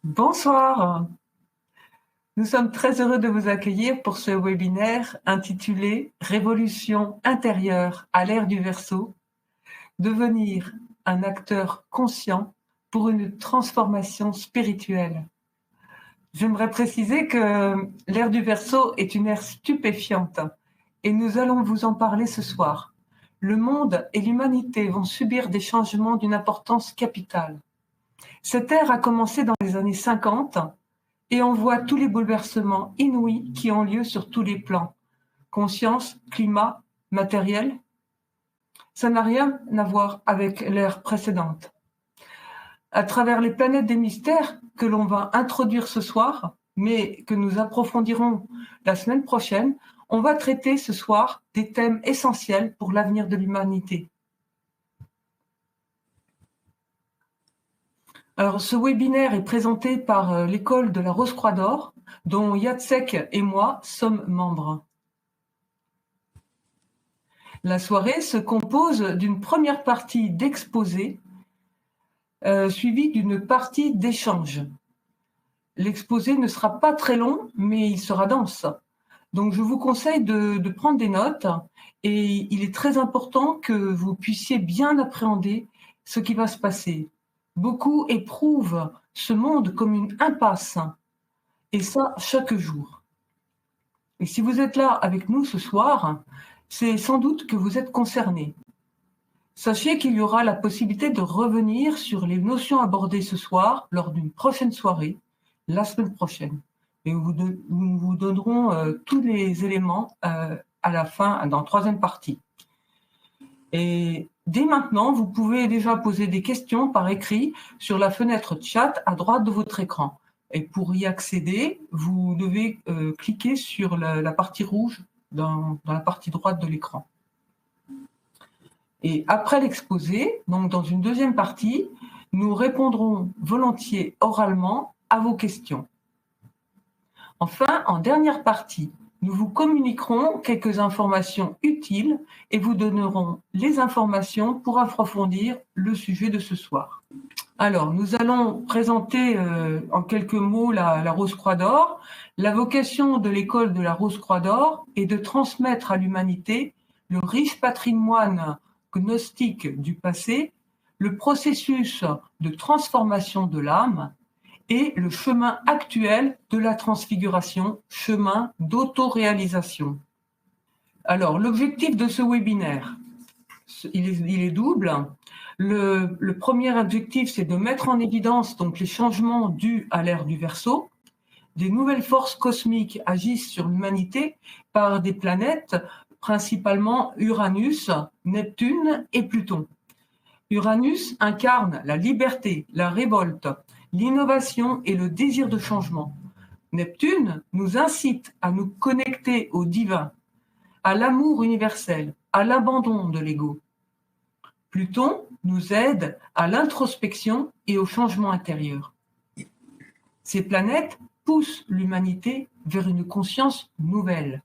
Bonsoir, nous sommes très heureux de vous accueillir pour ce webinaire intitulé Révolution intérieure à l'ère du Verseau, devenir un acteur conscient pour une transformation spirituelle. J'aimerais préciser que l'ère du Verseau est une ère stupéfiante et nous allons vous en parler ce soir. Le monde et l'humanité vont subir des changements d'une importance capitale. Cette ère a commencé dans les années 50 et on voit tous les bouleversements inouïs qui ont lieu sur tous les plans. Conscience, climat, matériel. Ça n'a rien à voir avec l'ère précédente. À travers les planètes des mystères que l'on va introduire ce soir, mais que nous approfondirons la semaine prochaine, on va traiter ce soir des thèmes essentiels pour l'avenir de l'humanité. Alors, ce webinaire est présenté par l'école de la Rose-Croix d'Or, dont Jacek et moi sommes membres. La soirée se compose d'une première partie d'exposé, suivie d'une partie d'échange. L'exposé ne sera pas très long, mais il sera dense. Donc, je vous conseille de prendre des notes et il est très important que vous puissiez bien appréhender ce qui va se passer. Beaucoup éprouvent ce monde comme une impasse, et ça chaque jour. Et si vous êtes là avec nous ce soir, c'est sans doute que vous êtes concernés. Sachez qu'il y aura la possibilité de revenir sur les notions abordées ce soir lors d'une prochaine soirée, la semaine prochaine. Et nous vous donnerons tous les éléments à la fin, dans la troisième partie. Et dès maintenant, vous pouvez déjà poser des questions par écrit sur la fenêtre chat à droite de votre écran. Et pour y accéder, vous devez cliquer sur la partie rouge dans la partie droite de l'écran. Et après l'exposé, donc dans une deuxième partie, nous répondrons volontiers oralement à vos questions. Enfin, en dernière partie, nous vous communiquerons quelques informations utiles et vous donnerons les informations pour approfondir le sujet de ce soir. Alors, nous allons présenter en quelques mots la Rose-Croix d'Or. La vocation de l'école de la Rose-Croix d'Or est de transmettre à l'humanité le riche patrimoine gnostique du passé, le processus de transformation de l'âme et le chemin actuel de la transfiguration, chemin d'autoréalisation. Alors, l'objectif de ce webinaire, il est double. Le premier objectif, c'est de mettre en évidence donc les changements dus à l'ère du Verseau. Des nouvelles forces cosmiques agissent sur l'humanité par des planètes, principalement Uranus, Neptune et Pluton. Uranus incarne la liberté, la révolte, l'innovation et le désir de changement. Neptune nous incite à nous connecter au divin, à l'amour universel, à l'abandon de l'ego. Pluton nous aide à l'introspection et au changement intérieur. Ces planètes poussent l'humanité vers une conscience nouvelle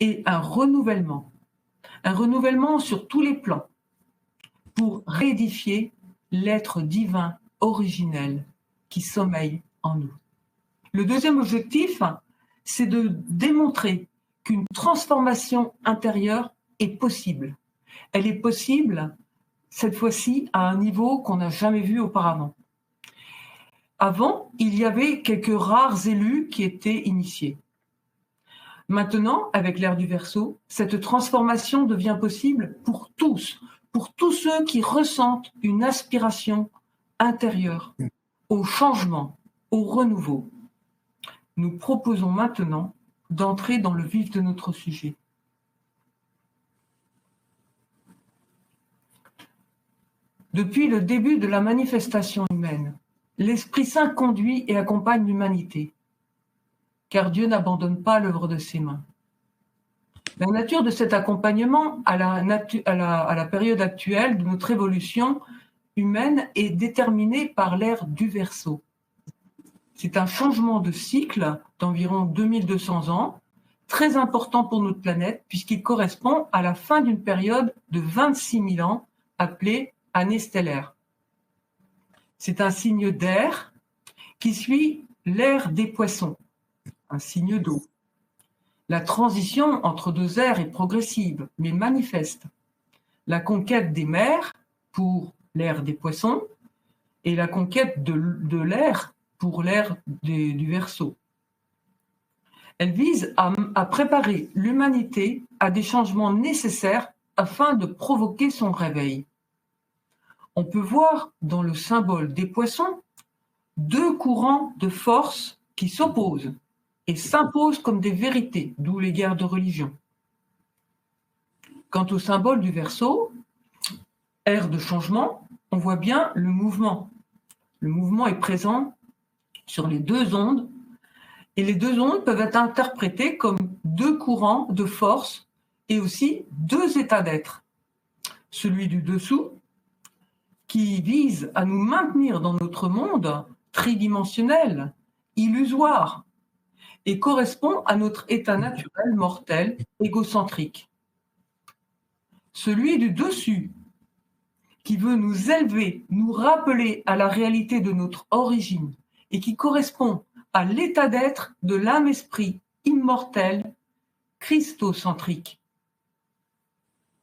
et un renouvellement sur tous les plans pour réédifier l'être divin originel qui sommeille en nous. Le deuxième objectif, c'est de démontrer qu'une transformation intérieure est possible. Elle est possible, cette fois-ci, à un niveau qu'on n'a jamais vu auparavant. Avant, il y avait quelques rares élus qui étaient initiés. Maintenant, avec l'ère du Verseau, cette transformation devient possible pour tous ceux qui ressentent une aspiration intérieure au changement, au renouveau. Nous proposons maintenant d'entrer dans le vif de notre sujet. Depuis le début de la manifestation humaine, l'Esprit Saint conduit et accompagne l'humanité, car Dieu n'abandonne pas l'œuvre de ses mains. La nature de cet accompagnement à la période actuelle de notre évolution humaine est déterminée par l'ère du Verseau. C'est un changement de cycle d'environ 2200 ans, très important pour notre planète, puisqu'il correspond à la fin d'une période de 26 000 ans, appelée année stellaire. C'est un signe d'air qui suit l'ère des poissons, un signe d'eau. La transition entre deux ères est progressive, mais manifeste. La conquête des mers pour l'ère des poissons et la conquête de l'air pour l'ère du Verseau. Elle vise à préparer l'humanité à des changements nécessaires afin de provoquer son réveil. On peut voir dans le symbole des poissons deux courants de force qui s'opposent et s'imposent comme des vérités, d'où les guerres de religion. Quant au symbole du Verseau, ère de changement, on voit bien le mouvement. Le mouvement est présent sur les deux ondes, et les deux ondes peuvent être interprétées comme deux courants de force et aussi deux états d'être. Celui du dessous, qui vise à nous maintenir dans notre monde tridimensionnel, illusoire, et correspond à notre état naturel mortel, égocentrique. Celui du dessus, qui veut nous élever, nous rappeler à la réalité de notre origine, et qui correspond à l'état d'être de l'âme-esprit immortel, christocentrique.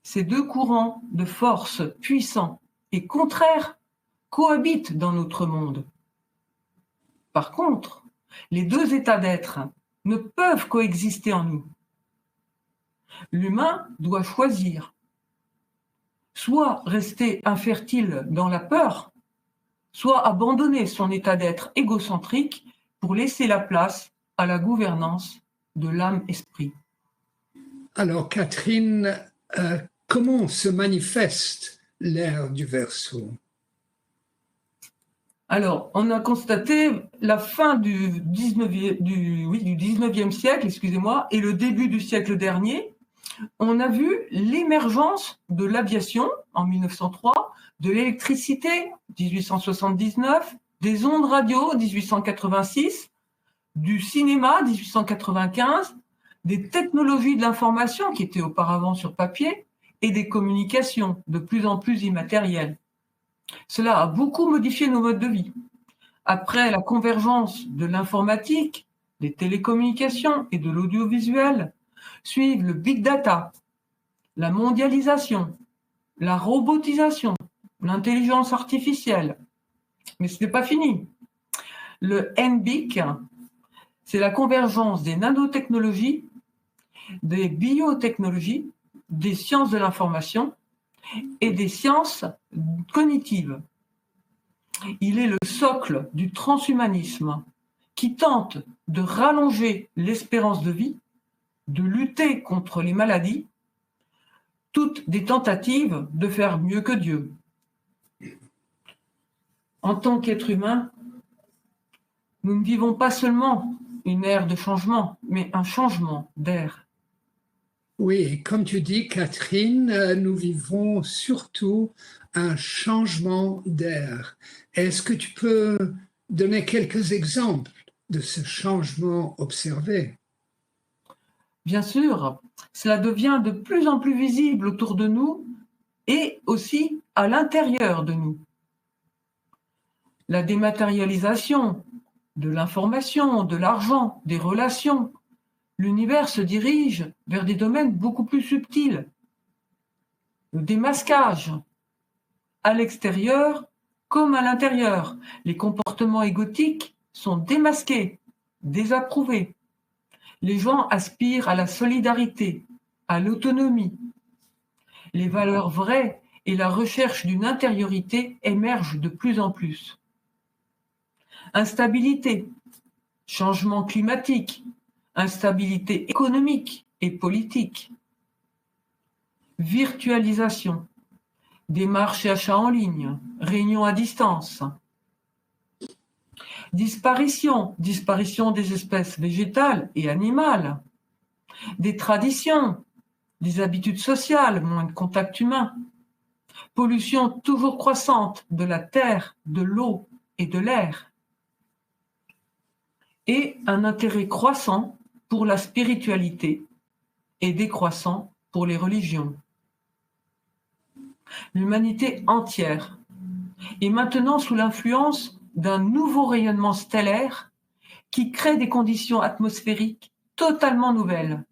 Ces deux courants de force puissants et contraires cohabitent dans notre monde. Par contre, les deux états d'être ne peuvent coexister en nous. L'humain doit choisir, soit rester infertile dans la peur, soit abandonner son état d'être égocentrique pour laisser la place à la gouvernance de l'âme-esprit. Alors Catherine, comment se manifeste l'ère du Verseau? Alors, on a constaté la fin du 19e siècle, et le début du siècle dernier. On a vu l'émergence de l'aviation en 1903, de l'électricité 1879, des ondes radio 1886, du cinéma 1895, des technologies de l'information qui étaient auparavant sur papier et des communications de plus en plus immatérielles. Cela a beaucoup modifié nos modes de vie. Après la convergence de l'informatique, des télécommunications et de l'audiovisuel, suivent le big data, la mondialisation, la robotisation, l'intelligence artificielle. Mais ce n'est pas fini. Le NBIC, c'est la convergence des nanotechnologies, des biotechnologies, des sciences de l'information et des sciences cognitives. Il est le socle du transhumanisme qui tente de rallonger l'espérance de vie, de lutter contre les maladies, toutes des tentatives de faire mieux que Dieu. En tant qu'être humain, nous ne vivons pas seulement une ère de changement, mais un changement d'ère. Oui, comme tu dis, Catherine, nous vivons surtout un changement d'ère. Est-ce que tu peux donner quelques exemples de ce changement observé? Bien sûr, cela devient de plus en plus visible autour de nous et aussi à l'intérieur de nous. La dématérialisation de l'information, de l'argent, des relations, l'univers se dirige vers des domaines beaucoup plus subtils. Le démasquage, à l'extérieur comme à l'intérieur. Les comportements égotiques sont démasqués, désapprouvés. Les gens aspirent à la solidarité, à l'autonomie. Les valeurs vraies et la recherche d'une intériorité émergent de plus en plus. Instabilité, changement climatique, instabilité économique et politique, virtualisation, démarches et achats en ligne, réunions à distance, disparition des espèces végétales et animales, des traditions, des habitudes sociales, moins de contact humain, pollution toujours croissante de la terre, de l'eau et de l'air, et un intérêt croissant pour la spiritualité et décroissant pour les religions. L'humanité entière est maintenant sous l'influence d'un nouveau rayonnement stellaire qui crée des conditions atmosphériques totalement nouvelles,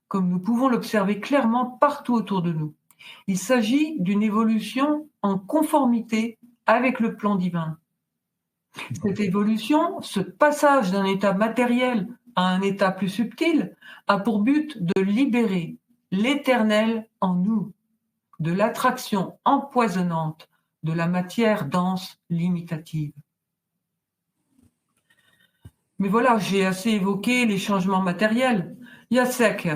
comme nous pouvons l'observer clairement partout autour de nous. Il s'agit d'une évolution en conformité avec le plan divin. Cette évolution, ce passage d'un état matériel à un état plus subtil, a pour but de libérer l'éternel en nous, de l'attraction empoisonnante de la matière dense limitative. Mais voilà, j'ai assez évoqué les changements matériels. Jacek,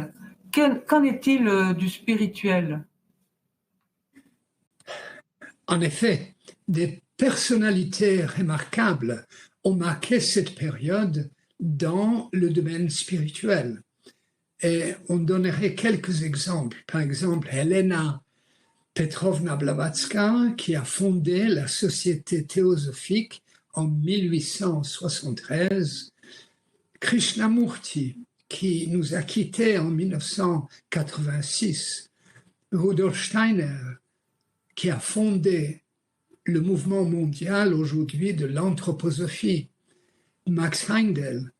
qu'en est-il du spirituel? En effet, des personnalités remarquables ont marqué cette période dans le domaine spirituel. Et on donnerait quelques exemples. Par exemple, Helena Petrovna Blavatsky, qui a fondé la Société théosophique en 1873, Krishnamurti, qui nous a quittés en 1986, Rudolf Steiner, qui a fondé le mouvement mondial aujourd'hui de l'anthroposophie, Max Heindel,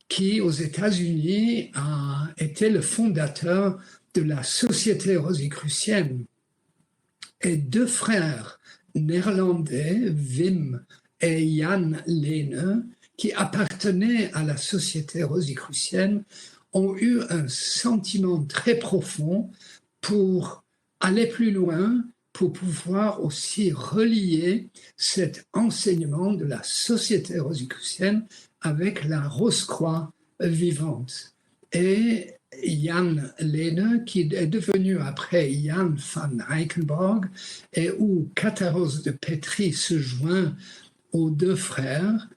qui aux États-Unis a été le fondateur de la Société rosicrucienne, et deux frères néerlandais, Wim et Jan Lehne, qui appartenaient à la Société rosicrucienne, ont eu un sentiment très profond pour aller plus loin, pour pouvoir aussi relier cet enseignement de la Société rosicrucienne avec la Rose-Croix vivante. Et Jan Lehne, qui est devenu après Jan van Eickenborg, et où Catharos de Petrie se joint aux deux frères,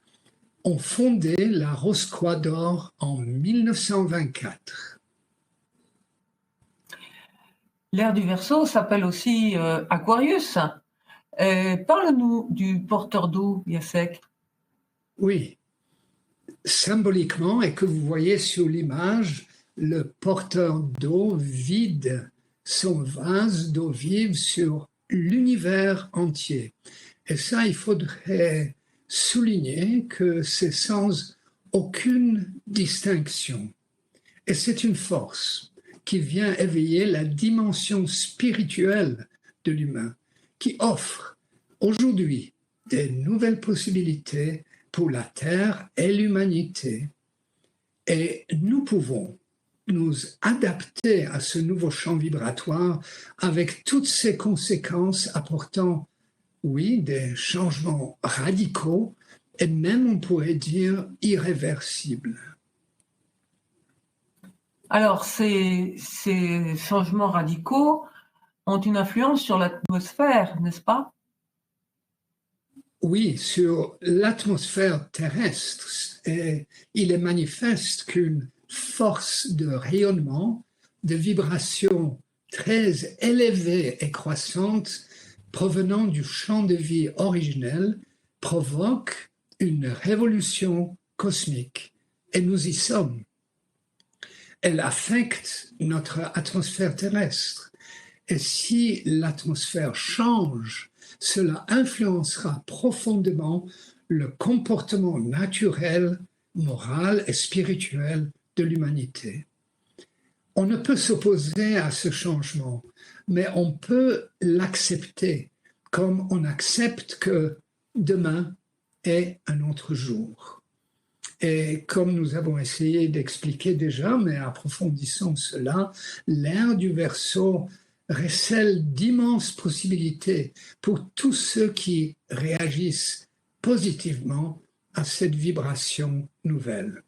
ont fondé la Rose-Croix d'Or en 1924. L'ère du Verseau s'appelle aussi Aquarius. Parle-nous du porteur d'eau, Jacek. Oui, symboliquement, et que vous voyez sur l'image, le porteur d'eau vide son vase d'eau vive sur l'univers entier. Et ça, il faudrait souligner que c'est sans aucune distinction. Et c'est une force qui vient éveiller la dimension spirituelle de l'humain, qui offre aujourd'hui des nouvelles possibilités pour la Terre et l'humanité. Et nous pouvons nous adapter à ce nouveau champ vibratoire avec toutes ses conséquences apportant, oui, des changements radicaux et même, on pourrait dire, irréversibles. Alors, ces changements radicaux ont une influence sur l'atmosphère, n'est-ce pas? Oui, sur l'atmosphère terrestre. Et il est manifeste qu'une force de rayonnement, de vibration très élevée et croissante provenant du champ de vie originel provoque une révolution cosmique. Et nous y sommes. Elle affecte notre atmosphère terrestre. Et si l'atmosphère change, cela influencera profondément le comportement naturel, moral et spirituel de l'humanité. On ne peut s'opposer à ce changement, mais on peut l'accepter comme on accepte que demain est un autre jour. Et comme nous avons essayé d'expliquer déjà, mais approfondissons cela, l'ère du Verseau recèle d'immenses possibilités pour tous ceux qui réagissent positivement à cette vibration nouvelle.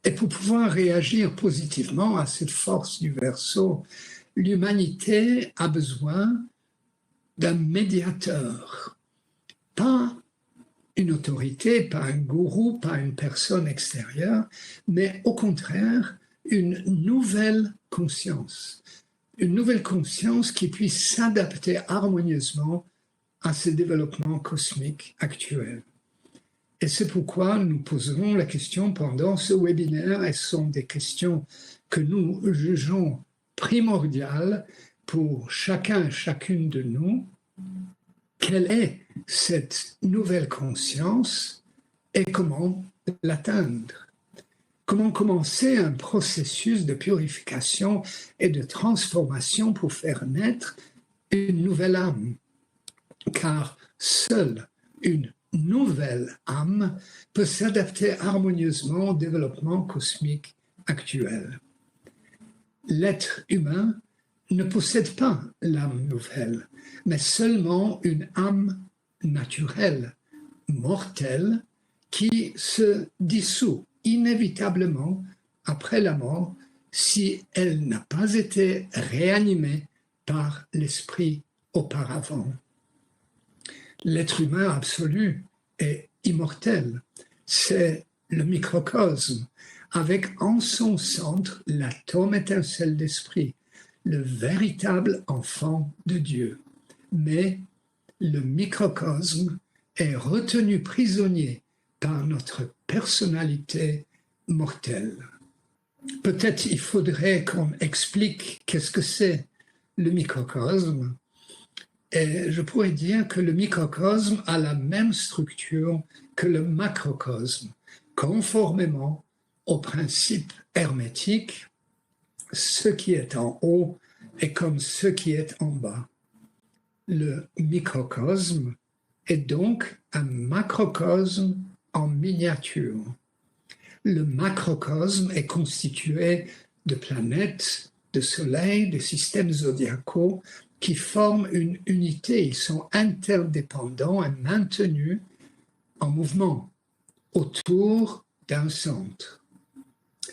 Et pour pouvoir réagir positivement à cette force du Verseau, l'humanité a besoin d'un médiateur, pas une autorité, pas un gourou, pas une personne extérieure, mais au contraire, une nouvelle conscience qui puisse s'adapter harmonieusement à ce développement cosmique actuel. Et c'est pourquoi nous poserons la question pendant ce webinaire, et ce sont des questions que nous jugeons primordiales pour chacun et chacune de nous. quelle est cette nouvelle conscience et comment l'atteindre. Comment commencer un processus de purification et de transformation pour faire naître une nouvelle âme, car seule une nouvelle âme peut s'adapter harmonieusement au développement cosmique actuel. L'être humain ne possède pas l'âme nouvelle, mais seulement une âme naturelle, mortelle, qui se dissout inévitablement après la mort si elle n'a pas été réanimée par l'esprit auparavant. L'être humain absolu est immortel. C'est le microcosme, avec en son centre l'atome étincelle d'esprit, le véritable enfant de Dieu. Mais le microcosme est retenu prisonnier par notre personnalité mortelle. Peut-être il faudrait qu'on explique qu'est-ce que c'est le microcosme. Et je pourrais dire que le microcosme a la même structure que le macrocosme, conformément au principe hermétique, ce qui est en haut est comme ce qui est en bas. Le microcosme est donc un macrocosme en miniature. Le macrocosme est constitué de planètes, de soleils, de systèmes zodiacaux qui forment une unité. Ils sont interdépendants et maintenus en mouvement autour d'un centre.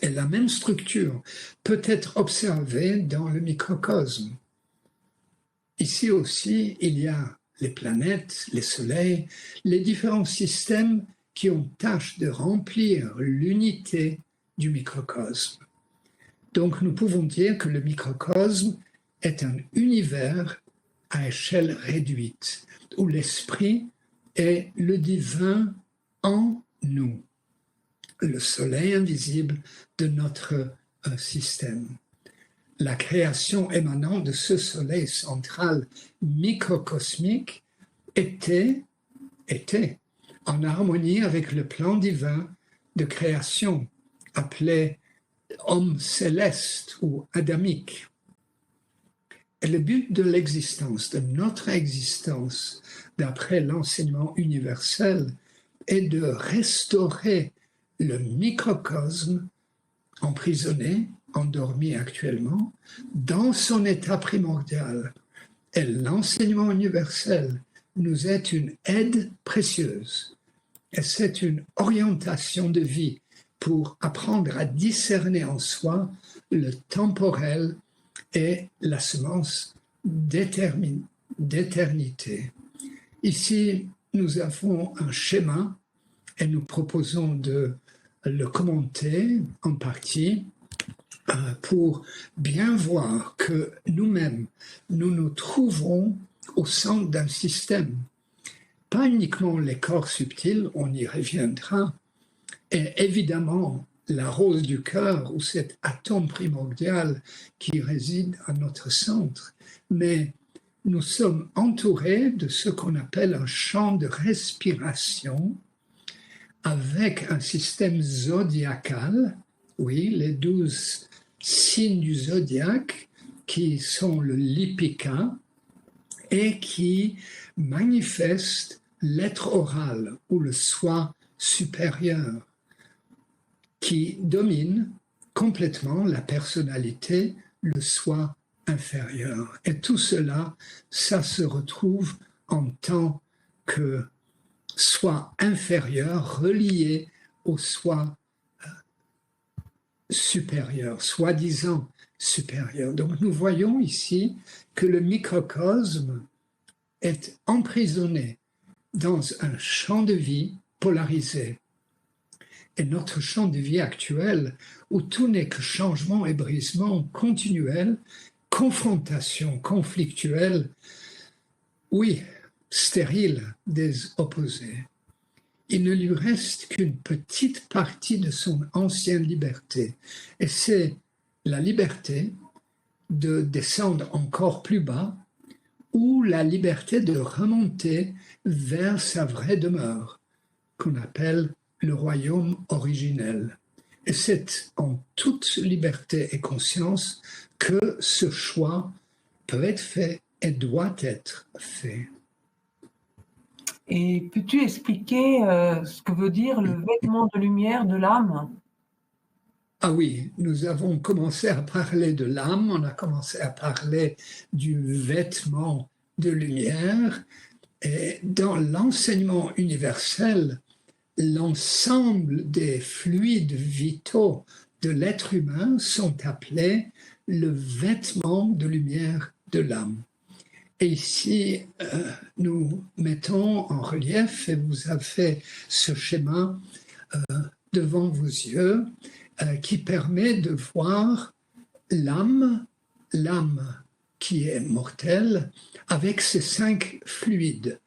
Et la même structure peut être observée dans le microcosme. Ici aussi, il y a les planètes, les soleils, les différents systèmes qui ont tâche de remplir l'unité du microcosme. Donc nous pouvons dire que le microcosme est un univers à échelle réduite, où l'esprit est le divin en nous, le soleil invisible de notre système. La création émanant de ce soleil central microcosmique était en harmonie avec le plan divin de création, appelé homme céleste ou adamique. Et le but de l'existence, de notre existence, d'après l'enseignement universel, est de restaurer le microcosme emprisonné, endormi actuellement, dans son état primordial. Et l'enseignement universel nous est une aide précieuse. Et c'est une orientation de vie pour apprendre à discerner en soi le temporel et la semence d'éternité. Ici, nous avons un schéma et nous proposons de le commenter en partie pour bien voir que nous-mêmes, nous nous trouvons au centre d'un système. Pas uniquement les corps subtils, on y reviendra, et évidemment la rose du cœur ou cet atome primordial qui réside à notre centre, mais nous sommes entourés de ce qu'on appelle un champ de respiration avec un système zodiacal, oui, les 12 signes du zodiaque qui sont le lipika et qui manifestent l'être oral ou le soi supérieur qui domine complètement la personnalité, le soi inférieur. Et tout cela, ça se retrouve en tant que soi inférieur relié au soi supérieur, soi-disant supérieur. Donc nous voyons ici que le microcosme est emprisonné dans un champ de vie polarisé. Et notre champ de vie actuel, où tout n'est que changement et brisement continuel, confrontation conflictuelle, oui, stérile des opposés. Il ne lui reste qu'une petite partie de son ancienne liberté. Et c'est la liberté de descendre encore plus bas, ou la liberté de remonter vers sa vraie demeure, qu'on appelle le royaume originel. Et c'est en toute liberté et conscience que ce choix peut être fait et doit être fait. Et peux-tu expliquer ce que veut dire le vêtement de lumière de l'âme? Ah oui, nous avons commencé à parler de l'âme, on a commencé à parler du vêtement de lumière, et dans l'enseignement universel, l'ensemble des fluides vitaux de l'être humain sont appelés le vêtement de lumière de l'âme. Et ici, nous mettons en relief, et vous avez ce schéma devant vos yeux, qui permet de voir l'âme qui est mortelle, avec ses 5 fluides,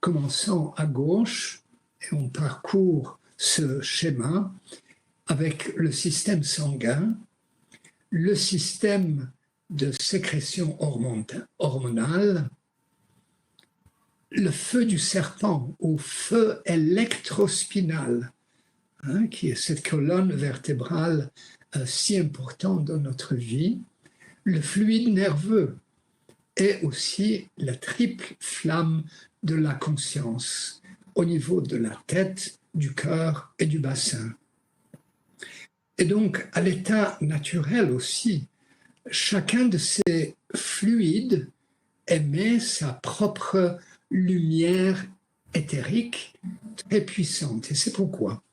commençant à gauche, et on parcourt ce schéma avec le système sanguin, le système de sécrétion hormonale, le feu du serpent ou feu électrospinal, qui est cette colonne vertébrale si importante dans notre vie, le fluide nerveux et aussi la triple flamme de la conscience au niveau de la tête, du cœur et du bassin. Et donc, à l'état naturel aussi, chacun de ces fluides émet sa propre lumière éthérique très puissante. Et c'est pourquoi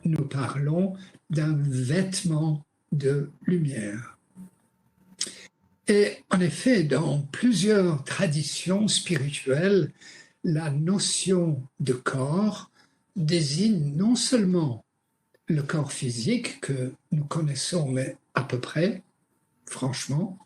nous parlons d'un vêtement de lumière. Et en effet, dans plusieurs traditions spirituelles, la notion de corps désigne non seulement le corps physique que nous connaissons, mais à peu près, franchement,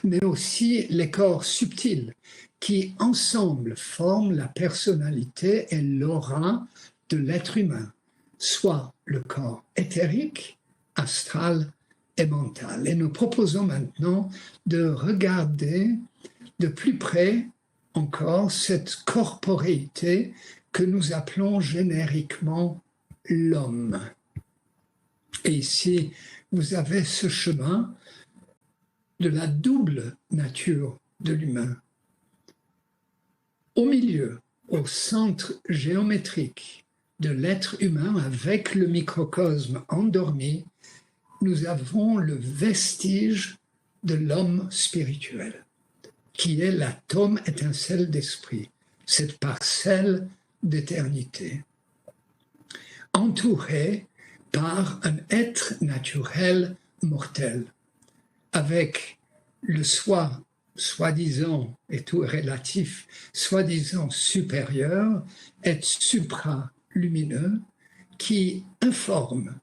mais aussi les corps subtils qui ensemble forment la personnalité et l'aura de l'être humain, soit le corps éthérique, astral et mental. Et nous proposons maintenant de regarder de plus près encore cette corporéité que nous appelons génériquement l'homme. Et ici, vous avez ce chemin de la double nature de l'humain. Au milieu, au centre géométrique de l'être humain, avec le microcosme endormi, nous avons le vestige de l'homme spirituel, qui est l'atome étincelle d'esprit, cette parcelle d'éternité, entouré par un être naturel mortel, avec le soi, soi-disant, et tout relatif, soi-disant supérieur, être supralumineux, qui informe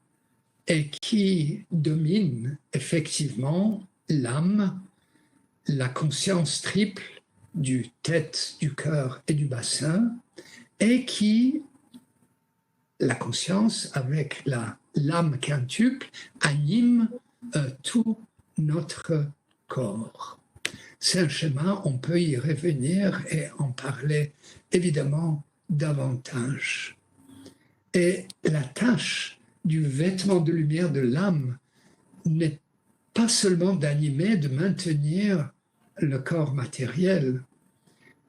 et qui domine effectivement l'âme, la conscience triple du tête, du cœur et du bassin, et qui, la conscience avec l'âme quintuple, anime tout notre corps. C'est un schéma, on peut y revenir et en parler évidemment davantage. Et la tâche du vêtement de lumière de l'âme n'est pas seulement d'animer, de maintenir le corps matériel.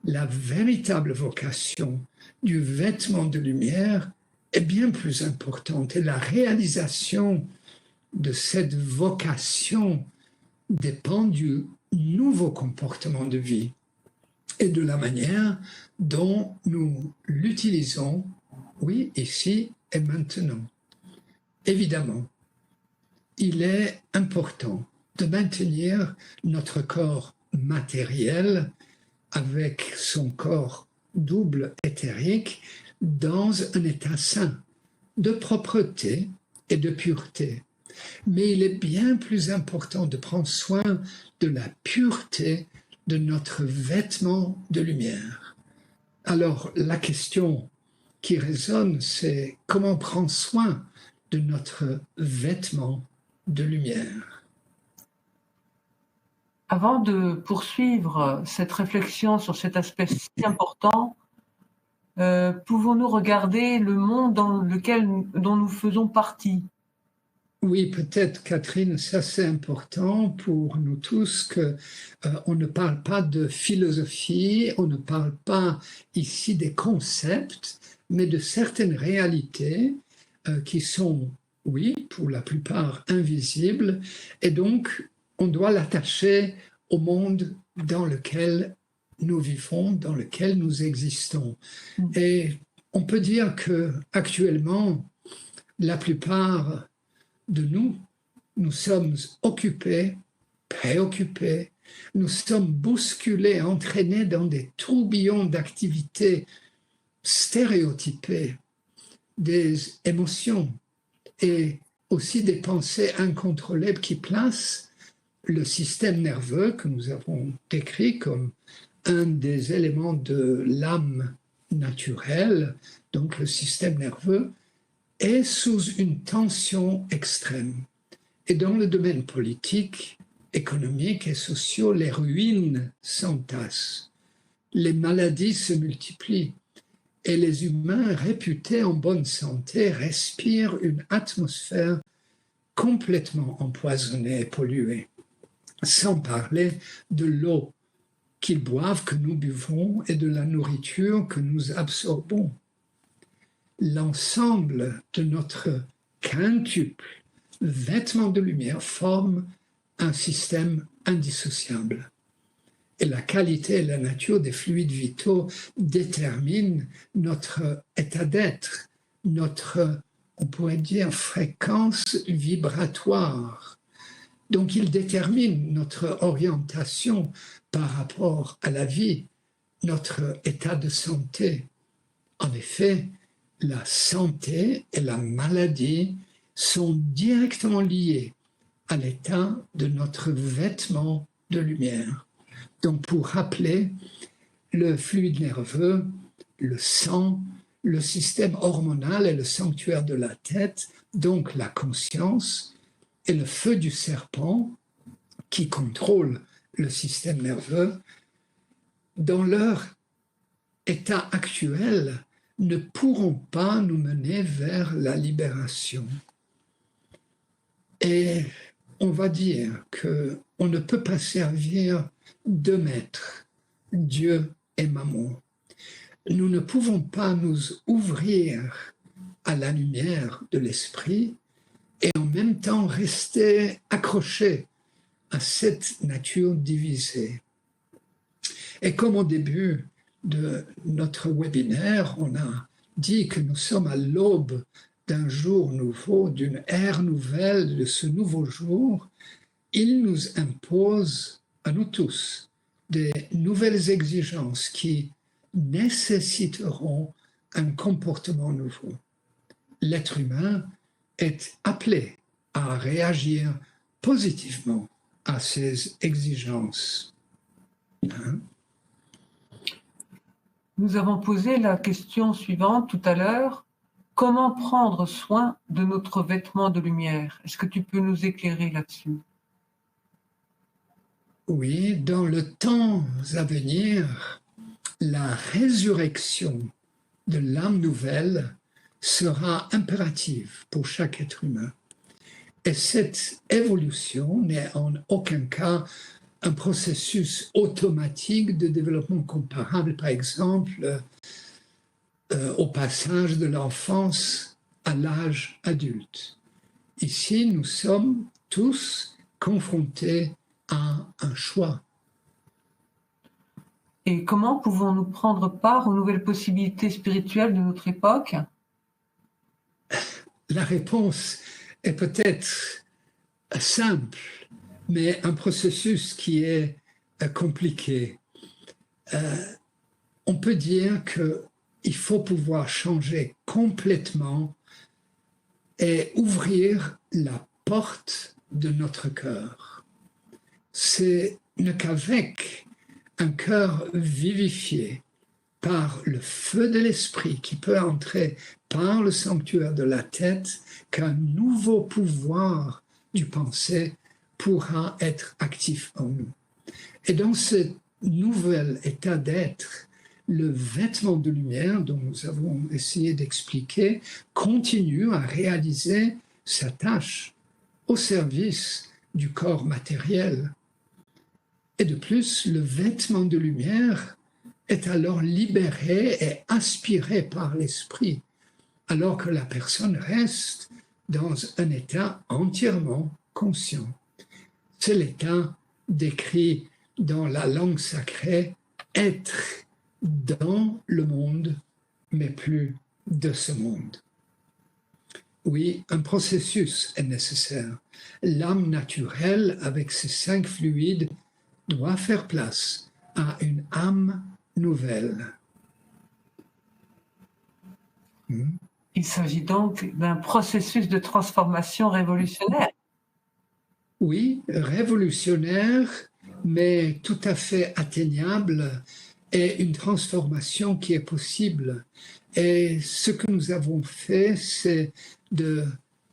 La véritable vocation du vêtement de lumière est bien plus importante, et la réalisation de cette vocation dépend du nouveau comportement de vie et de la manière dont nous l'utilisons, oui, ici et maintenant. Évidemment, il est important de maintenir notre corps matériel avec son corps double éthérique dans un état sain de propreté et de pureté. Mais il est bien plus important de prendre soin de la pureté de notre vêtement de lumière. Alors, la question qui résonne, c'est comment prendre soin de notre vêtement de lumière. Avant de poursuivre cette réflexion sur cet aspect si important, pouvons-nous regarder le monde dont nous faisons partie? Oui, peut-être, Catherine, ça c'est important pour nous tous que on ne parle pas de philosophie, on ne parle pas ici des concepts, mais de certaines réalités qui sont, oui, pour la plupart invisibles, et donc on doit l'attacher au monde dans lequel nous vivons, dans lequel nous existons. Et on peut dire que actuellement, la plupart de nous sommes occupés, préoccupés, nous sommes bousculés, entraînés dans des tourbillons d'activités stéréotypées, des émotions et aussi des pensées incontrôlées qui placent le système nerveux que nous avons décrit comme un des éléments de l'âme naturelle, donc le système nerveux, est sous une tension extrême. Et dans le domaine politique, économique et social, les ruines s'entassent. Les maladies se multiplient et les humains réputés en bonne santé respirent une atmosphère complètement empoisonnée et polluée, sans parler de l'eau qu'ils boivent, que nous buvons, et de la nourriture que nous absorbons. L'ensemble de notre quintuple vêtement de lumière forme un système indissociable. Et la qualité et la nature des fluides vitaux déterminent notre état d'être, notre, on pourrait dire, fréquence vibratoire. Donc, ils déterminent notre orientation par rapport à la vie, notre état de santé. En effet, la santé et la maladie sont directement liées à l'état de notre vêtement de lumière. Donc, pour rappeler, le fluide nerveux, le sang, le système hormonal et le sanctuaire de la tête, donc la conscience, et le feu du serpent qui contrôle le système nerveux, dans leur état actuel, ne pourront pas nous mener vers la libération. Et on va dire qu'on ne peut pas servir deux maîtres, Dieu et Mammon. Nous ne pouvons pas nous ouvrir à la lumière de l'esprit et en même temps rester accrochés à cette nature divisée. Et comme au début de notre webinaire, on a dit que nous sommes à l'aube d'un jour nouveau, d'une ère nouvelle, de ce nouveau jour, il nous impose à nous tous des nouvelles exigences qui nécessiteront un comportement nouveau. L'être humain est appelé à réagir positivement à ces exigences. Nous avons posé la question suivante tout à l'heure. Comment prendre soin de notre vêtement de lumière? Est-ce que tu peux nous éclairer là-dessus? Oui, dans le temps à venir, la résurrection de l'âme nouvelle sera impérative pour chaque être humain. Et cette évolution n'est en aucun cas un processus automatique de développement comparable, par exemple, au passage de l'enfance à l'âge adulte. Ici, nous sommes tous confrontés à un choix. Et comment pouvons-nous prendre part aux nouvelles possibilités spirituelles de notre époque? La réponse est peut-être simple, mais un processus qui est compliqué. On peut dire qu'il faut pouvoir changer complètement et ouvrir la porte de notre cœur. C'est qu'avec un cœur vivifié par le feu de l'esprit qui peut entrer par le sanctuaire de la tête, qu'un nouveau pouvoir du pensée pourra être actif en nous. Et dans ce nouvel état d'être, le vêtement de lumière dont nous avons essayé d'expliquer continue à réaliser sa tâche au service du corps matériel. Et de plus, le vêtement de lumière est alors libéré et aspiré par l'esprit, alors que la personne reste dans un état entièrement conscient. C'est l'état décrit dans la langue sacrée, être dans le monde, mais plus de ce monde. Oui, un processus est nécessaire. L'âme naturelle, avec ses 5 fluides, doit faire place à une âme nouvelle. Il s'agit donc d'un processus de transformation révolutionnaire. Oui, révolutionnaire, mais tout à fait atteignable, et une transformation qui est possible. Et ce que nous avons fait, c'est de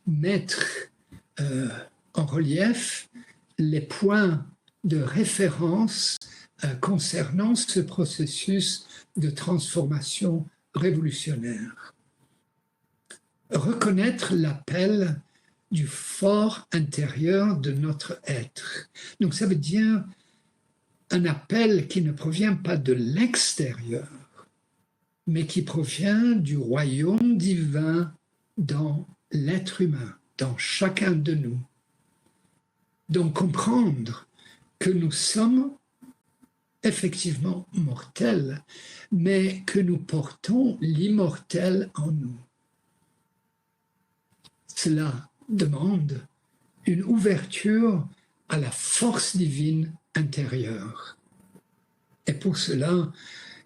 mettre en relief les points de référence concernant ce processus de transformation révolutionnaire. Reconnaître l'appel du fort intérieur de notre être. Donc ça veut dire un appel qui ne provient pas de l'extérieur, mais qui provient du royaume divin dans l'être humain, dans chacun de nous. Donc comprendre que nous sommes effectivement mortels, mais que nous portons l'immortel en nous. Cela demande une ouverture à la force divine intérieure. Et pour cela,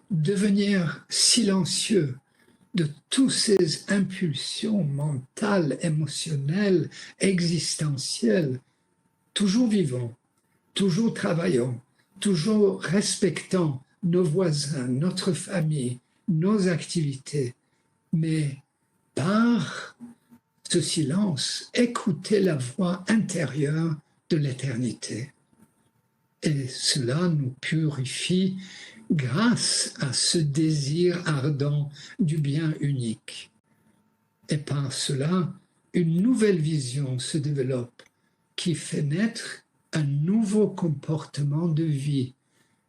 devenir silencieux de toutes ces impulsions mentales, émotionnelles, existentielles, toujours vivants, toujours travaillant, toujours respectant nos voisins, notre famille, nos activités, mais par ce silence, écouter la voix intérieure de l'éternité. Et cela nous purifie grâce à ce désir ardent du bien unique. Et par cela, une nouvelle vision se développe qui fait naître un nouveau comportement de vie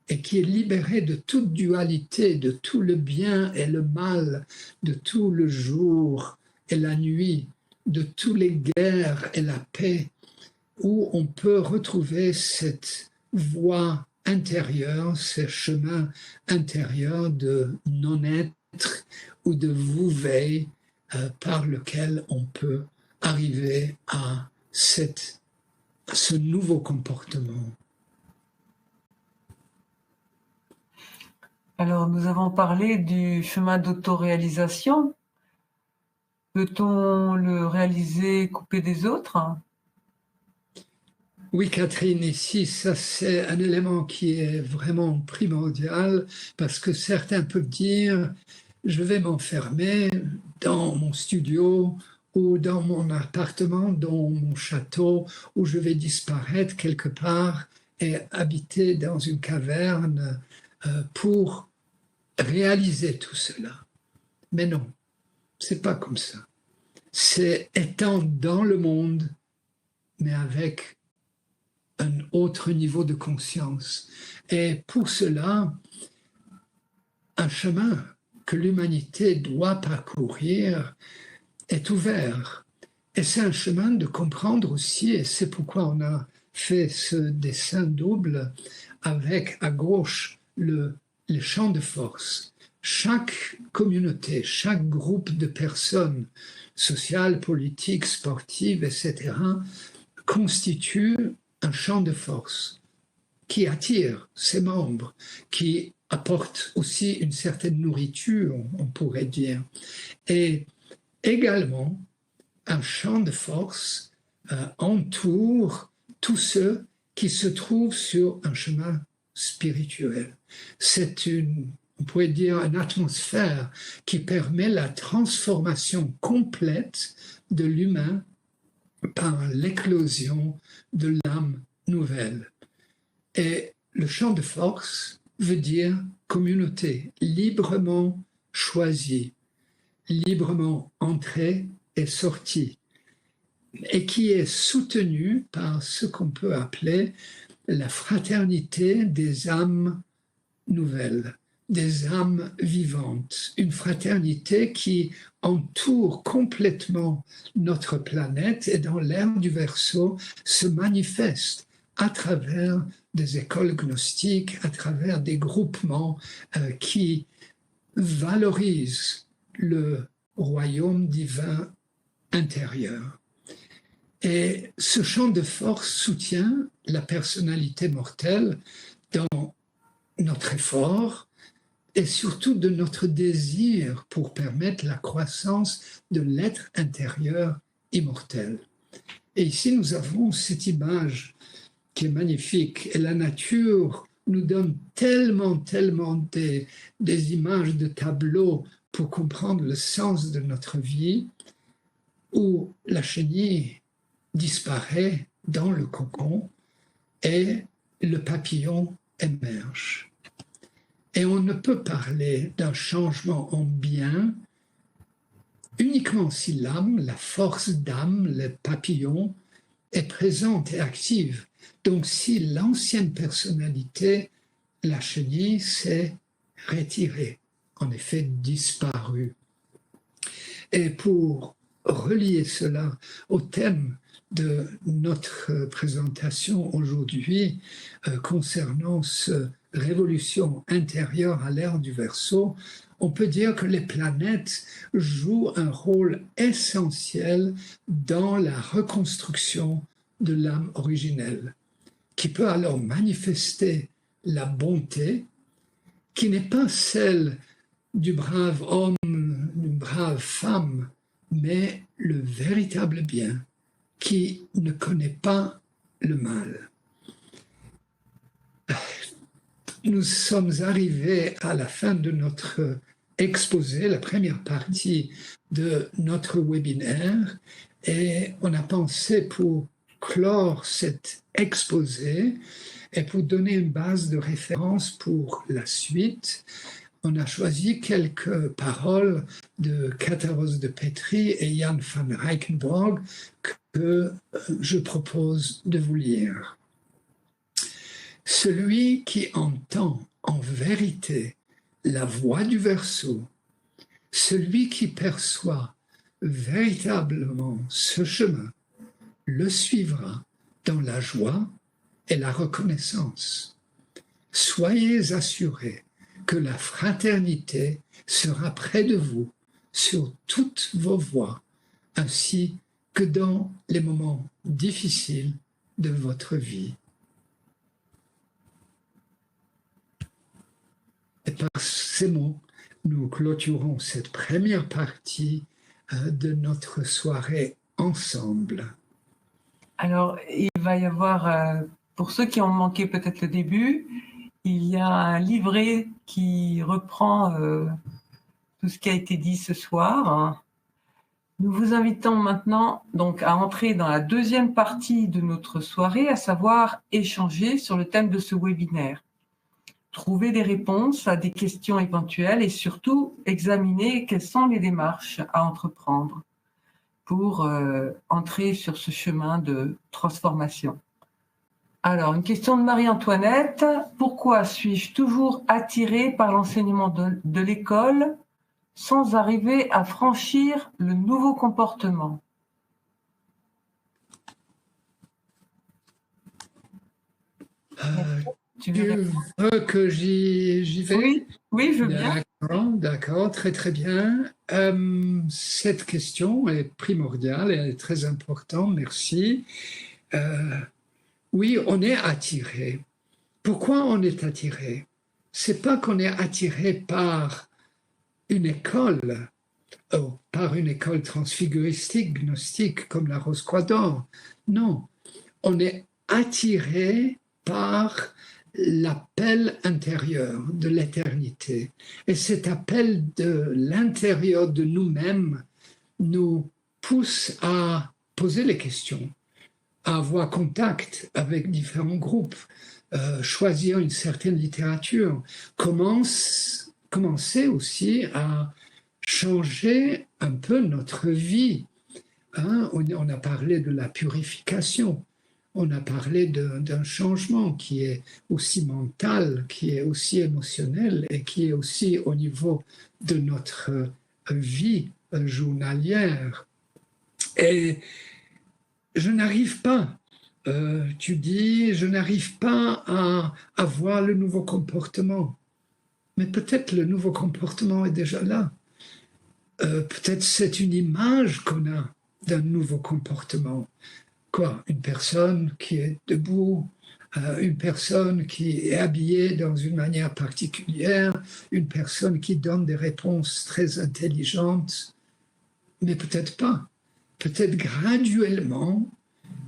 et qui est libéré de toute dualité, de tout le bien et le mal, de tout le jour et la nuit, de toutes les guerres et la paix, où on peut retrouver cette voie intérieure, ce chemin intérieur de non-être ou de vous-veille par lequel on peut arriver à ce nouveau comportement. Alors, nous avons parlé du chemin d'autoréalisation. Peut-on le réaliser coupé des autres ? Oui, Catherine, ici, ça c'est un élément qui est vraiment primordial parce que certains peuvent dire, je vais m'enfermer dans mon studio ou dans mon appartement, dans mon château, où je vais disparaître quelque part et habiter dans une caverne pour réaliser tout cela. Mais non, c'est pas comme ça. C'est étant dans le monde, mais avec un autre niveau de conscience. Et pour cela, un chemin que l'humanité doit parcourir est ouvert. Et c'est un chemin de comprendre aussi, et c'est pourquoi on a fait ce dessin double avec à gauche les champs de force. Chaque communauté, chaque groupe de personnes, sociales, politiques, sportives, etc., constitue un champ de force qui attire ses membres, qui apporte aussi une certaine nourriture, on pourrait dire. Et également, un champ de force entoure tous ceux qui se trouvent sur un chemin spirituel. C'est on pourrait dire, une atmosphère qui permet la transformation complète de l'humain par l'éclosion de l'âme nouvelle. Et le champ de force veut dire communauté, librement choisie, librement entrée et sortie, et qui est soutenue par ce qu'on peut appeler la fraternité des âmes nouvelles, des âmes vivantes, une fraternité qui entoure complètement notre planète et dans l'ère du Verseau se manifeste à travers des écoles gnostiques, à travers des groupements qui valorisent le royaume divin intérieur. Et ce champ de force soutient la personnalité mortelle dans notre effort et surtout de notre désir pour permettre la croissance de l'être intérieur immortel. Et ici, nous avons cette image qui est magnifique. Et la nature nous donne tellement des images de tableaux pour comprendre le sens de notre vie, où la chenille disparaît dans le cocon et le papillon émerge. Et on ne peut parler d'un changement en bien uniquement si l'âme, la force d'âme, le papillon, est présente et active. Donc si l'ancienne personnalité, la chenille, s'est retirée, en effet disparue. Et pour relier cela au thème de notre présentation aujourd'hui concernant cette révolution intérieure à l'ère du Verseau, on peut dire que les planètes jouent un rôle essentiel dans la reconstruction de l'âme originelle, qui peut alors manifester la bonté, qui n'est pas celle du brave homme, d'une brave femme, mais le véritable bien, qui ne connaît pas le mal. Nous sommes arrivés à la fin de notre exposé, la première partie de notre webinaire, et on a pensé pour clore cet exposé et pour donner une base de référence pour la suite, on a choisi quelques paroles de Catharos de Petrie et Jan van Reichenborg que je propose de vous lire. Celui qui entend en vérité la voix du Verseau, celui qui perçoit véritablement ce chemin, le suivra dans la joie et la reconnaissance. Soyez assurés que la fraternité sera près de vous sur toutes vos voies, ainsi que dans les moments difficiles de votre vie. Et par ces mots, nous clôturons cette première partie de notre soirée ensemble. Alors, il va y avoir, pour ceux qui ont manqué peut-être le début, il y a un livret qui reprend tout ce qui a été dit ce soir. Nous vous invitons maintenant donc à entrer dans la deuxième partie de notre soirée, à savoir échanger sur le thème de ce webinaire. Trouver des réponses à des questions éventuelles et surtout examiner quelles sont les démarches à entreprendre pour entrer sur ce chemin de transformation. Alors, une question de Marie-Antoinette. Pourquoi suis-je toujours attirée par l'enseignement de l'école sans arriver à franchir le nouveau comportement ? Tu veux que j'y vais? Oui, je veux bien. D'accord, très bien. Cette question est primordiale, elle est très importante, merci. Oui, on est attiré. Pourquoi on est attiré? C'est pas qu'on est attiré par une école, par une école transfiguristique, gnostique, comme la Rose-Croix d'Or. Non, on est attiré par l'appel intérieur de l'éternité. Et cet appel de l'intérieur de nous-mêmes nous pousse à poser les questions, à avoir contact avec différents groupes, choisir une certaine littérature, commencer aussi à changer un peu notre vie. Hein? On a parlé de la purification, on a parlé d'un changement qui est aussi mental, qui est aussi émotionnel et qui est aussi au niveau de notre vie journalière. Et je n'arrive pas, tu dis, je n'arrive pas à avoir le nouveau comportement. Mais peut-être le nouveau comportement est déjà là. Peut-être c'est une image qu'on a d'un nouveau comportement. Quoi? Une personne qui est debout, une personne qui est habillée dans une manière particulière, une personne qui donne des réponses très intelligentes, mais peut-être pas. Peut-être graduellement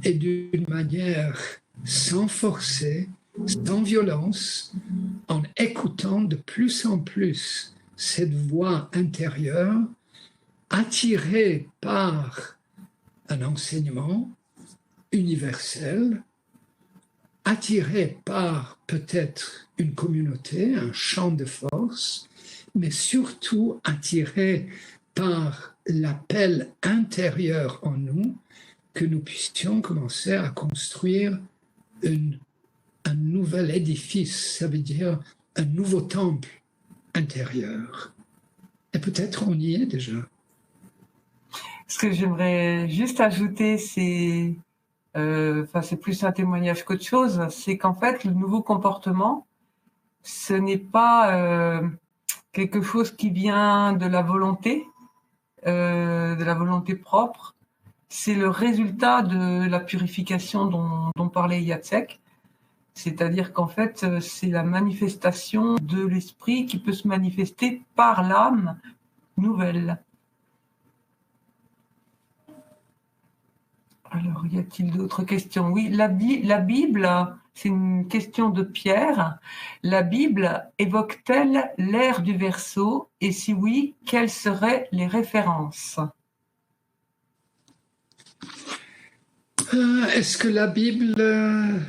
et d'une manière sans forcer, sans violence, en écoutant de plus en plus cette voix intérieure, attirée par un enseignement universel, attirée par peut-être une communauté, un champ de force, mais surtout attirée par l'appel intérieur en nous, que nous puissions commencer à construire un nouvel édifice, ça veut dire un nouveau temple intérieur. Et peut-être on y est déjà. Ce que j'aimerais juste ajouter, c'est plus un témoignage qu'autre chose, c'est qu'en fait, le nouveau comportement, ce n'est pas quelque chose qui vient de la volonté propre, c'est le résultat de la purification dont parlait Jacek. C'est-à-dire qu'en fait, c'est la manifestation de l'esprit qui peut se manifester par l'âme nouvelle. Alors, y a-t-il d'autres questions? Oui, la Bible, c'est une question de Pierre. La Bible évoque-t-elle l'ère du Verseau? Et si oui, quelles seraient les références? Est-ce que la Bible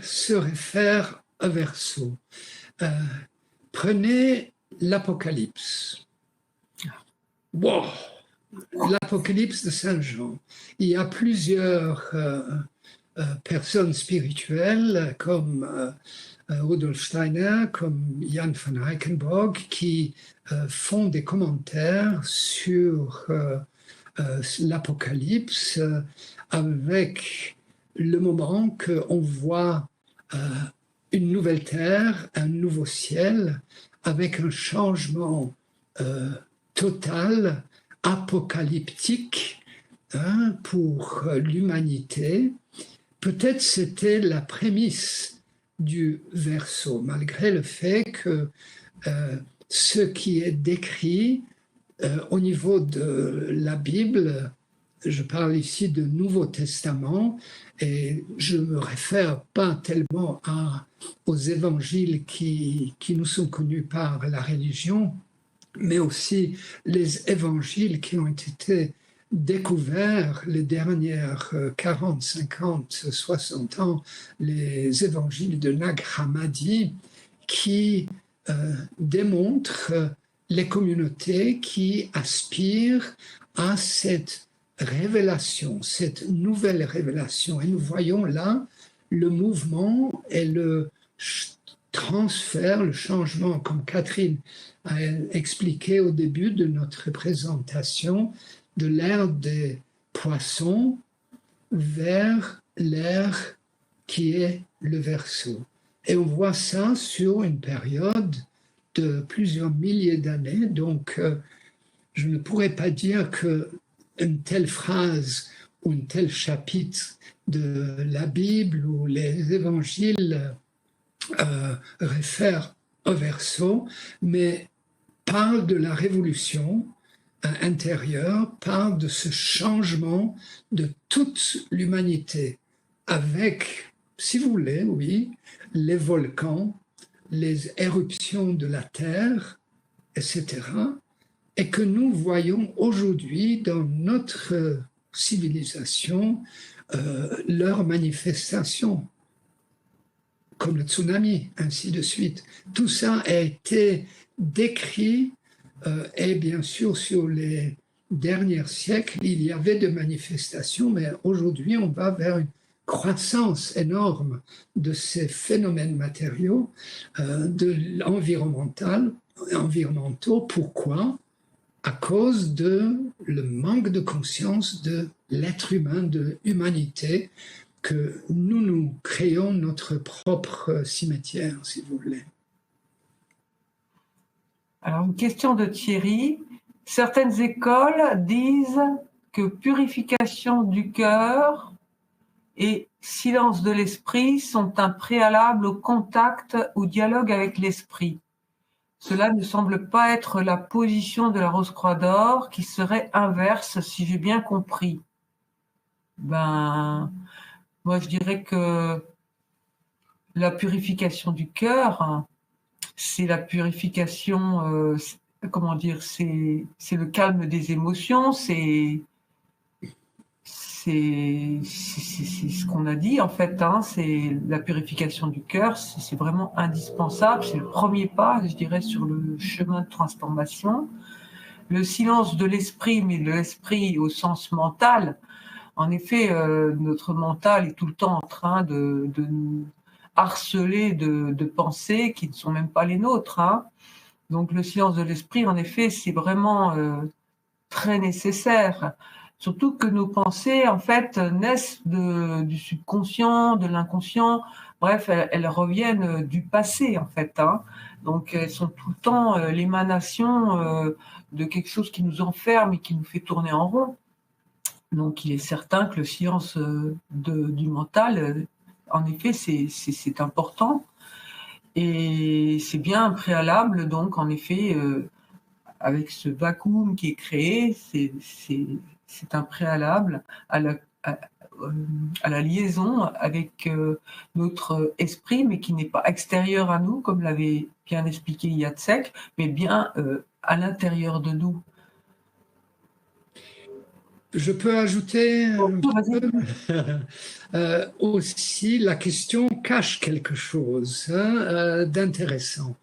se réfère à Verseau? Prenez l'Apocalypse. Wow. L'Apocalypse de Saint Jean. Il y a plusieurs personnes spirituelles comme Rudolf Steiner, comme Jan van Eyckenborg, qui font des commentaires sur l'Apocalypse avec le moment qu'on voit une nouvelle terre, un nouveau ciel, avec un changement total, apocalyptique pour l'humanité. Peut-être c'était la prémisse du Verseau, malgré le fait que ce qui est décrit au niveau de la Bible, je parle ici de Nouveau Testament, et je ne me réfère pas tellement aux évangiles qui nous sont connus par la religion, mais aussi les évangiles qui ont été découverts les dernières 40, 50, 60 ans, les évangiles de Nag Hammadi, qui démontrent les communautés qui aspirent à cette révélation, cette nouvelle révélation. Et nous voyons là le mouvement et le transfert, le changement, comme Catherine a expliqué au début de notre présentation, de l'ère des poissons vers l'ère qui est le Verseau. Et on voit ça sur une période de plusieurs milliers d'années. Donc, je ne pourrais pas dire qu'une telle phrase ou un tel chapitre de la Bible ou les évangiles réfèrent au Verseau, mais parle de la révolution intérieure, parle de ce changement de toute l'humanité avec, si vous voulez, oui, les volcans, les éruptions de la Terre, etc., et que nous voyons aujourd'hui dans notre civilisation leur manifestation. comme le tsunami, ainsi de suite. Tout ça a été décrit et bien sûr sur les derniers siècles, il y avait des manifestations, mais aujourd'hui on va vers une croissance énorme de ces phénomènes matériaux, environnementaux. Pourquoi? À cause de le manque de conscience de l'être humain, de l'humanité, que nous créons notre propre cimetière, si vous voulez. Alors, une question de Thierry. Certaines écoles disent que purification du cœur et silence de l'esprit sont un préalable au contact, au dialogue avec l'esprit. Cela ne semble pas être la position de la Rose-Croix d'Or, qui serait inverse, si j'ai bien compris. Ben, moi, je dirais que la purification du cœur, c'est la purification, comment dire, c'est le calme des émotions, c'est ce qu'on a dit en fait, hein, c'est la purification du cœur, c'est vraiment indispensable, c'est le premier pas, je dirais, sur le chemin de transformation. Le silence de l'esprit, mais de l'esprit au sens mental, en effet, notre mental est tout le temps en train de nous harceler de pensées qui ne sont même pas les nôtres, hein. Donc le silence de l'esprit, en effet, c'est vraiment très nécessaire. Surtout que nos pensées, en fait, naissent du subconscient, de l'inconscient. Bref, elles reviennent du passé, en fait, hein. Donc elles sont tout le temps l'émanation de quelque chose qui nous enferme et qui nous fait tourner en rond. Donc il est certain que le silence du mental, en effet, c'est important. Et c'est bien un préalable, donc en effet, avec ce vacuum qui est créé, c'est un préalable à la liaison avec notre esprit, mais qui n'est pas extérieur à nous, comme l'avait bien expliqué Jacek, mais bien à l'intérieur de nous. Je peux ajouter aussi, la question cache quelque chose d'intéressant.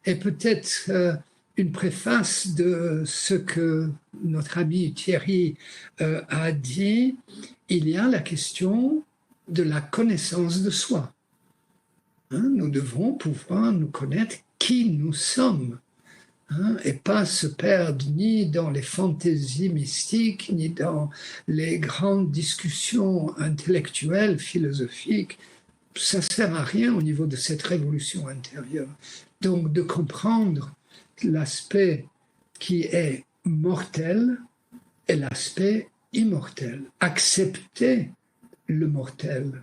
Et peut-être une préface de ce que notre ami Thierry a dit, il y a la question de la connaissance de soi. Nous devons pouvoir nous connaître qui nous sommes. Et pas se perdre ni dans les fantaisies mystiques, ni dans les grandes discussions intellectuelles, philosophiques. Ça ne sert à rien au niveau de cette révolution intérieure. Donc de comprendre l'aspect qui est mortel et l'aspect immortel. Accepter le mortel.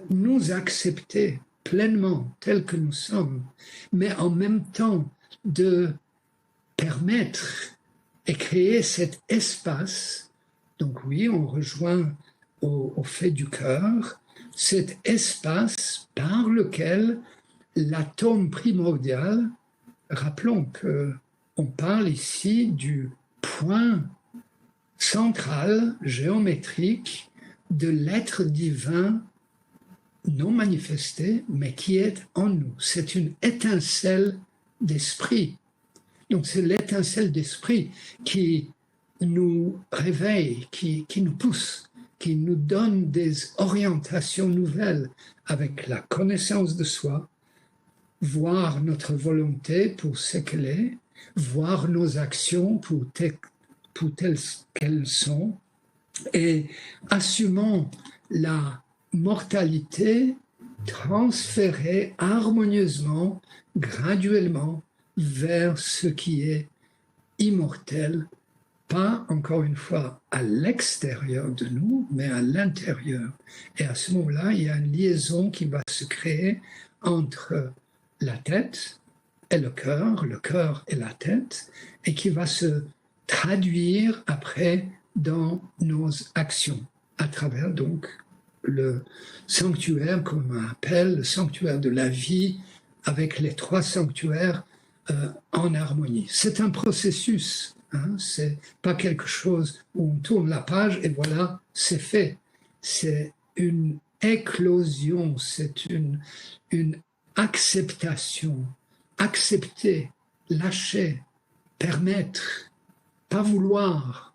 Nous accepter pleinement tel que nous sommes, mais en même temps de permettre et créer cet espace. Donc oui, on rejoint au fait du cœur, cet espace par lequel l'atome primordial, rappelons qu'on parle ici du point central géométrique de l'être divin non manifesté, mais qui est en nous. C'est une étincelle d'esprit. Donc c'est l'étincelle d'esprit qui nous réveille, qui nous pousse, qui nous donne des orientations nouvelles avec la connaissance de soi, voir notre volonté pour ce qu'elle est, voir nos actions pour telles qu'elles sont, et assumant la mortalité, transférer harmonieusement, graduellement, vers ce qui est immortel, pas encore une fois à l'extérieur de nous, mais à l'intérieur. Et à ce moment-là, il y a une liaison qui va se créer entre la tête et le cœur et la tête, et qui va se traduire après dans nos actions, à travers donc le sanctuaire, comme on appelle, le sanctuaire de la vie, avec les 3 sanctuaires en harmonie. C'est un processus, c'est pas quelque chose où on tourne la page et voilà, c'est fait. C'est une éclosion, c'est une acceptation, accepter, lâcher, permettre, pas vouloir.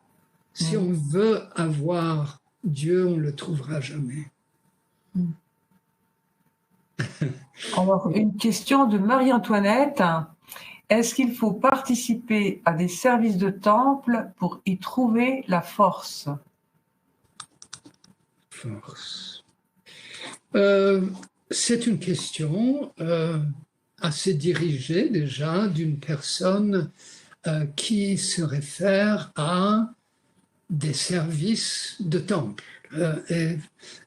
Si on veut avoir Dieu, on ne le trouvera jamais. Alors, une question de Marie-Antoinette. Est-ce qu'il faut participer à des services de temple pour y trouver la force? Force. C'est une question assez dirigée déjà d'une personne qui se réfère à des services de temple. Et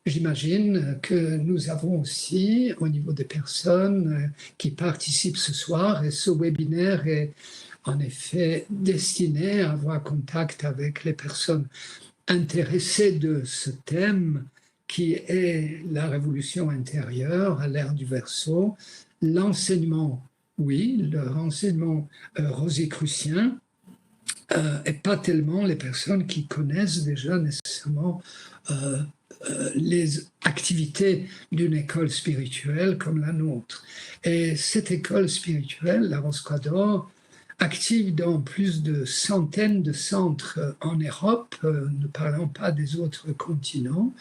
j'imagine que nous avons aussi, au niveau des personnes qui participent ce soir, et ce webinaire est en effet destiné à avoir contact avec les personnes intéressées de ce thème qui est la révolution intérieure à l'ère du Verseau, l'enseignement, oui, le renseignement rosicrucien, et pas tellement les personnes qui connaissent déjà nécessairement les activités d'une école spirituelle comme la nôtre. Et cette école spirituelle, la Rosquador, active dans plus de centaines de centres en Europe, ne parlons pas des autres continents,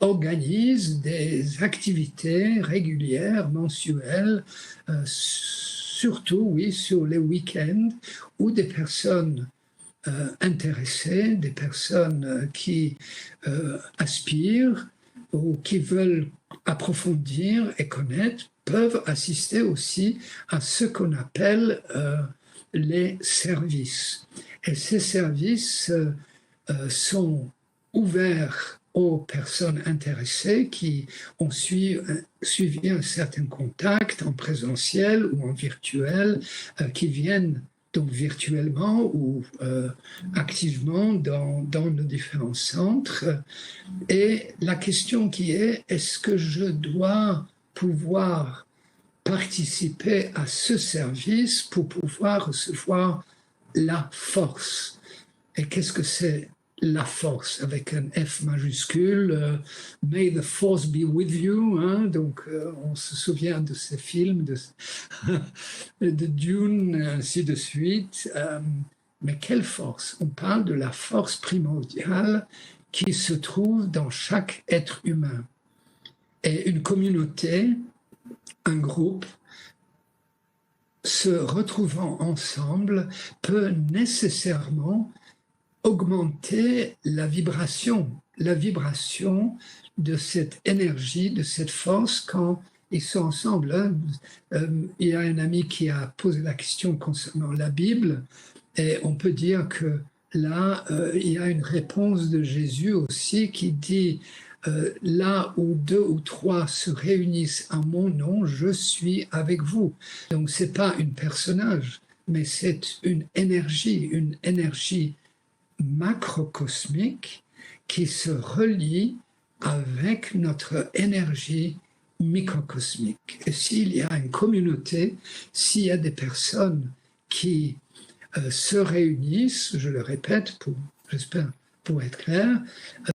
organise des activités régulières, mensuelles, surtout, oui, sur les week-ends, où des personnes intéressés, des personnes qui aspirent ou qui veulent approfondir et connaître, peuvent assister aussi à ce qu'on appelle les services. Et ces services sont ouverts aux personnes intéressées qui ont suivi un certain contact en présentiel ou en virtuel, qui viennent donc virtuellement ou activement dans nos différents centres. Et la question qui est, est-ce que je dois pouvoir participer à ce service pour pouvoir recevoir la force? Et qu'est-ce que c'est la force avec un F majuscule? May the force be with you, hein? Donc on se souvient de ces films de Dune, ainsi de suite. Mais quelle force? On parle de la force primordiale qui se trouve dans chaque être humain. Et une communauté, un groupe, se retrouvant ensemble peut nécessairement augmenter la vibration de cette énergie, de cette force quand ils sont ensemble. Hein. Il y a un ami qui a posé la question concernant la Bible, et on peut dire que là, il y a une réponse de Jésus aussi qui dit là où 2 ou 3 se réunissent en mon nom, je suis avec vous. Donc c'est pas un personnage, mais c'est une énergie macrocosmique qui se relie avec notre énergie microcosmique. Et s'il y a une communauté, s'il y a des personnes qui se réunissent, je le répète, j'espère pour être clair,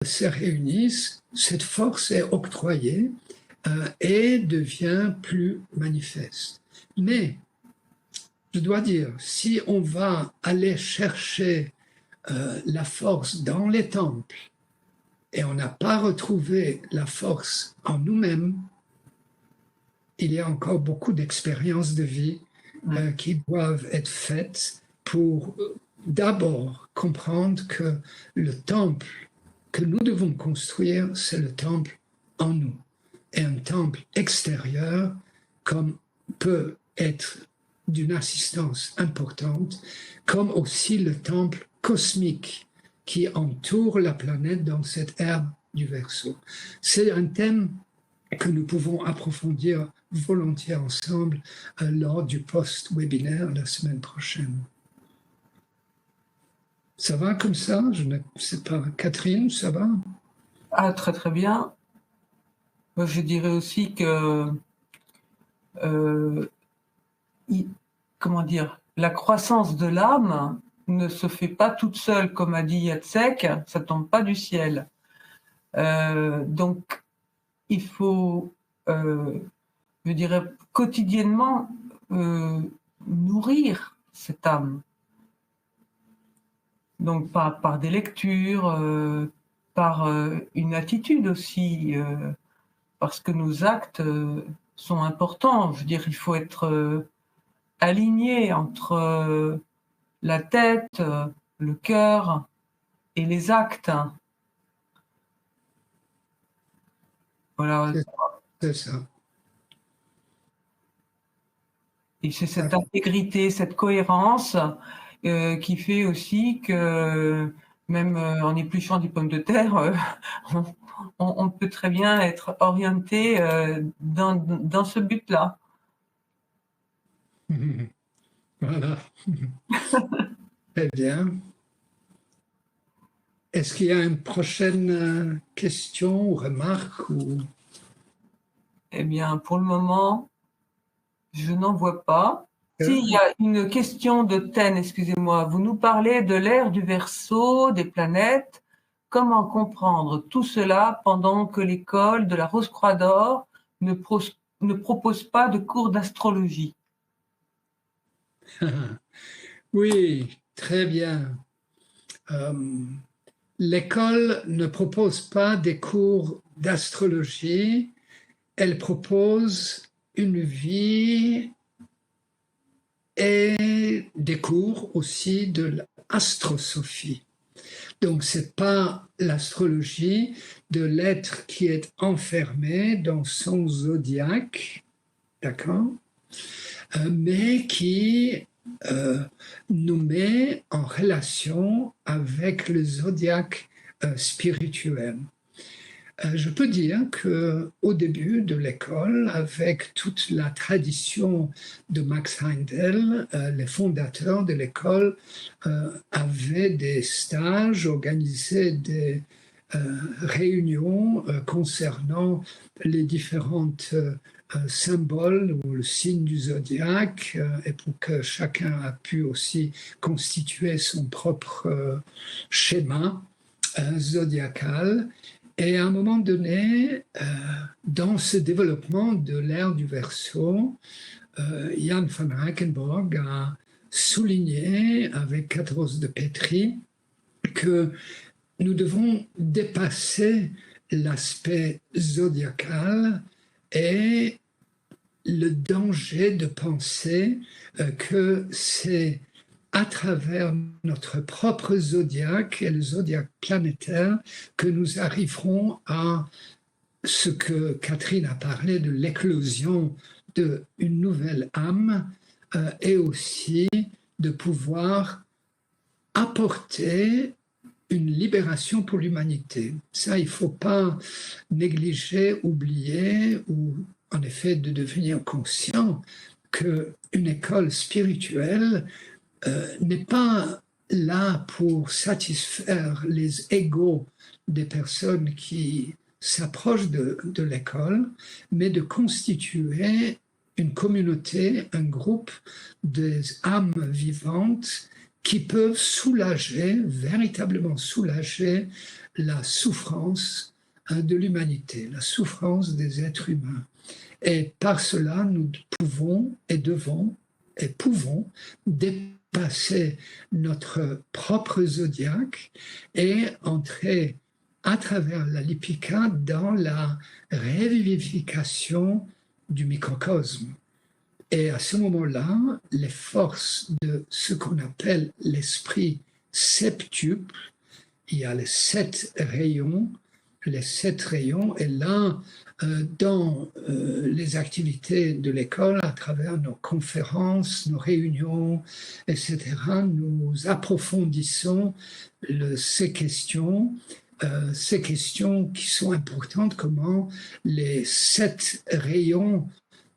se réunissent, cette force est octroyée et devient plus manifeste. Mais, je dois dire, si on va aller chercher la force dans les temples et on n'a pas retrouvé la force en nous-mêmes, il y a encore beaucoup d'expériences de vie qui doivent être faites pour d'abord comprendre que le temple que nous devons construire, c'est le temple en nous. Et un temple extérieur, comme peut être d'une assistance importante, comme aussi le temple cosmique qui entoure la planète dans cette ère du Verseau. C'est un thème que nous pouvons approfondir volontiers ensemble lors du post-webinaire la semaine prochaine. Ça va comme ça? Je ne sais pas. Catherine, ça va? Ah, très très bien. Je dirais aussi que comment dire, la croissance de l'âme ne se fait pas toute seule, comme a dit Jacek, ça tombe pas du ciel. Donc, il faut, je dirais, quotidiennement nourrir cette âme. Donc par des lectures, par une attitude aussi, parce que nos actes sont importants. Je veux dire, il faut être aligné entre la tête, le cœur et les actes. Voilà. C'est ça. Et c'est cette intégrité, cette cohérence qui fait aussi que même en épluchant des pommes de terre, on peut très bien être orienté dans ce but-là. Voilà. Très bien. Est-ce qu'il y a une prochaine question ou remarque ou... Eh bien, pour le moment, je n'en vois pas. S'il y a une question de Ten, excusez-moi, vous nous parlez de l'ère du Verseau, des planètes. Comment comprendre tout cela pendant que l'école de la Rose-Croix d'Or ne propose pas de cours d'astrologie? Oui, très bien. L'école ne propose pas des cours d'astrologie, elle propose une vie et des cours aussi de l'astrosophie. Donc, ce n'est pas l'astrologie de l'être qui est enfermé dans son zodiaque, d'accord, mais qui nous met en relation avec le zodiaque spirituel. Je peux dire qu'au début de l'école, avec toute la tradition de Max Heindel, les fondateurs de l'école avaient des stages, organisaient des réunions concernant les différentes symboles ou le signe du zodiaque et pour que chacun a pu aussi constituer son propre schéma zodiacal. Et à un moment donné, dans ce développement de l'ère du Verseau, Jan van Reichenborg a souligné avec Katros de Petri que nous devons dépasser l'aspect zodiacal et le danger de penser que c'est à travers notre propre zodiaque et le zodiaque planétaire que nous arriverons à ce que Catherine a parlé de l'éclosion d'une nouvelle âme et aussi de pouvoir apporter une libération pour l'humanité. Ça, il ne faut pas négliger, oublier ou en effet de devenir conscient qu'une école spirituelle n'est pas là pour satisfaire les égos des personnes qui s'approchent de l'école, mais de constituer une communauté, un groupe des âmes vivantes qui peuvent soulager, véritablement soulager la souffrance de l'humanité, la souffrance des êtres humains. Et par cela, nous pouvons et devons et pouvons dépasser notre propre zodiaque et entrer à travers la Lipika dans la révivification du microcosme. Et à ce moment-là, les forces de ce qu'on appelle l'esprit septuple, il y a les 7 rayons, et là, dans les activités de l'école, à travers nos conférences, nos réunions, etc., nous approfondissons ces questions qui sont importantes, comment les 7 rayons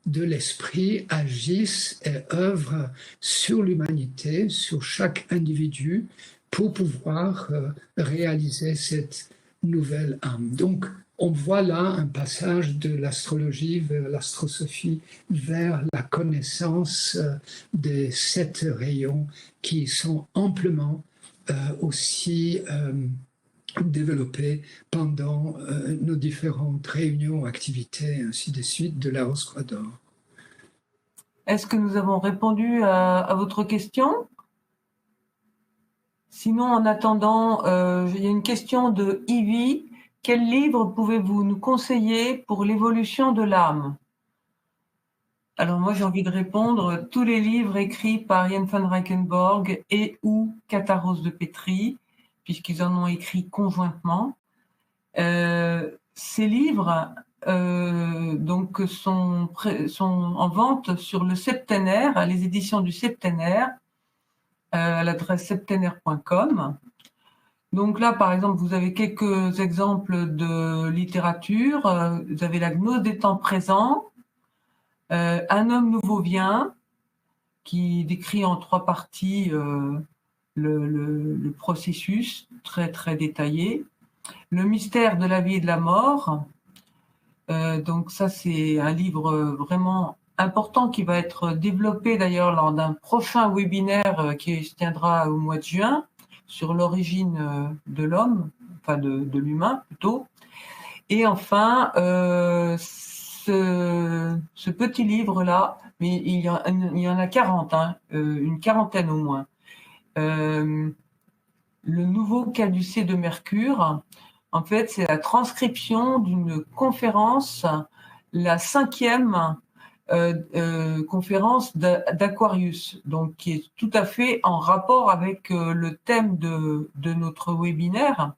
de l'esprit agissent et œuvrent sur l'humanité, sur chaque individu, pour pouvoir réaliser cette nouvelle âme. Donc, on voit là un passage de l'astrologie vers l'astrosophie, vers la connaissance des 7 rayons qui sont amplement aussi développé pendant nos différentes réunions, activités, ainsi de suite, de la Rose Croix d'Or. Est-ce que nous avons répondu à votre question? Sinon, en attendant, il y a une question de Ivy. Quel livre pouvez-vous nous conseiller pour l'évolution de l'âme? Alors moi, j'ai envie de répondre, tous les livres écrits par Jan van Reichenborg et ou Catharos de Petrie, puisqu'ils en ont écrit conjointement. Ces livres donc sont en vente sur le Septénaire, les éditions du Septénaire, à l'adresse septénaire.com. Donc là, par exemple, vous avez quelques exemples de littérature. Vous avez La gnose des temps présents, Un homme nouveau vient, qui décrit en 3 parties le processus très très détaillé. Le mystère de la vie et de la mort. Donc ça, c'est un livre vraiment important qui va être développé d'ailleurs lors d'un prochain webinaire qui se tiendra au mois de juin sur l'origine de l'homme, enfin de l'humain plutôt. Et enfin, ce petit livre-là, mais il y en a 40, une quarantaine au moins. Le nouveau caducée de Mercure, en fait, c'est la transcription d'une conférence, la 5e conférence d'Aquarius, donc qui est tout à fait en rapport avec le thème de notre webinaire.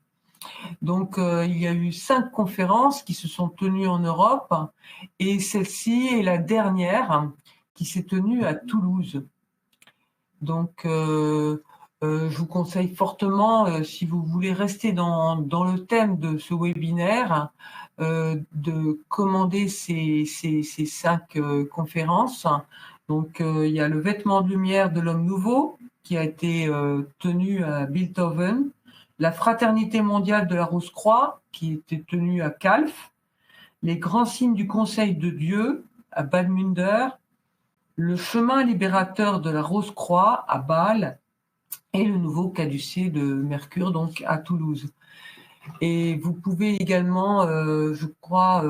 Donc, il y a eu 5 conférences qui se sont tenues en Europe et celle-ci est la dernière qui s'est tenue à Toulouse. Donc, je vous conseille fortement, si vous voulez rester dans le thème de ce webinaire, de commander ces 5 conférences. Donc, il y a le vêtement de lumière de l'homme nouveau qui a été tenu à Bilthoven, la fraternité mondiale de la Rose-Croix qui était tenue à Calf, les grands signes du Conseil de Dieu à Bad Münder, le chemin libérateur de la Rose-Croix à Bâle et le nouveau caducée de Mercure, donc à Toulouse. Et vous pouvez également, je crois,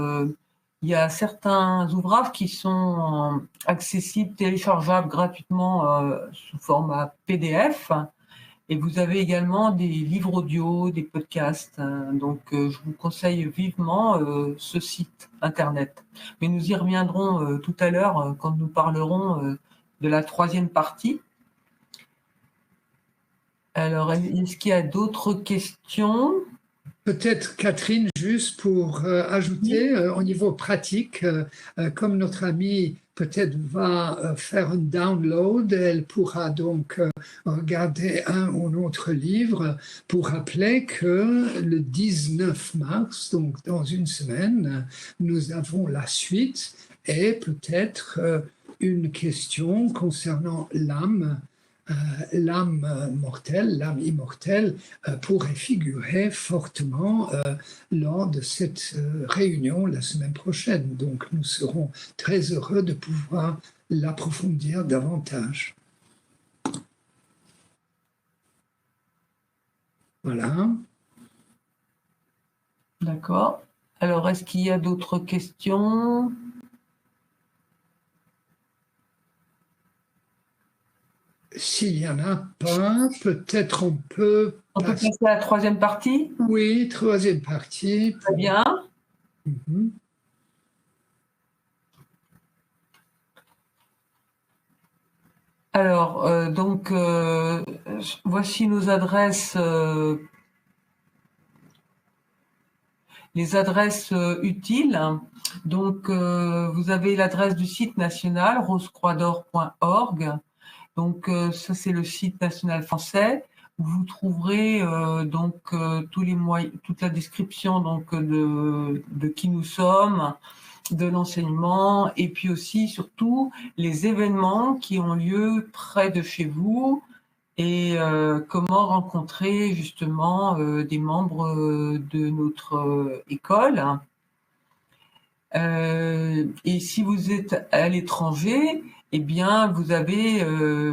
il y a certains ouvrages qui sont accessibles, téléchargeables gratuitement sous format PDF. Et vous avez également des livres audio, des podcasts. Donc, je vous conseille vivement ce site internet. Mais nous y reviendrons tout à l'heure quand nous parlerons de la 3e partie. Alors, est-ce qu'il y a d'autres questions? Peut-être Catherine, juste pour ajouter au niveau pratique, comme notre amie peut-être va faire un download, elle pourra donc regarder un ou l'autre livre pour rappeler que le 19 mars, donc dans une semaine, nous avons la suite et peut-être une question concernant l'âme. L'âme mortelle, l'âme immortelle pourrait figurer fortement lors de cette réunion la semaine prochaine. Donc nous serons très heureux de pouvoir l'approfondir davantage. Voilà. D'accord. Alors, est-ce qu'il y a d'autres questions? S'il n'y en a pas, peut-être on peut... On peut passer à la 3e partie? Oui, 3e partie. Très bien. Alors, donc, voici nos adresses, les adresses utiles. Donc, vous avez l'adresse du site national, rosecroixdor.org. Donc, ça, c'est le site national français. Vous trouverez donc toute la description donc de qui nous sommes, de l'enseignement, et puis aussi surtout les événements qui ont lieu près de chez vous et comment rencontrer justement des membres de notre école. Et si vous êtes à l'étranger, eh bien, vous avez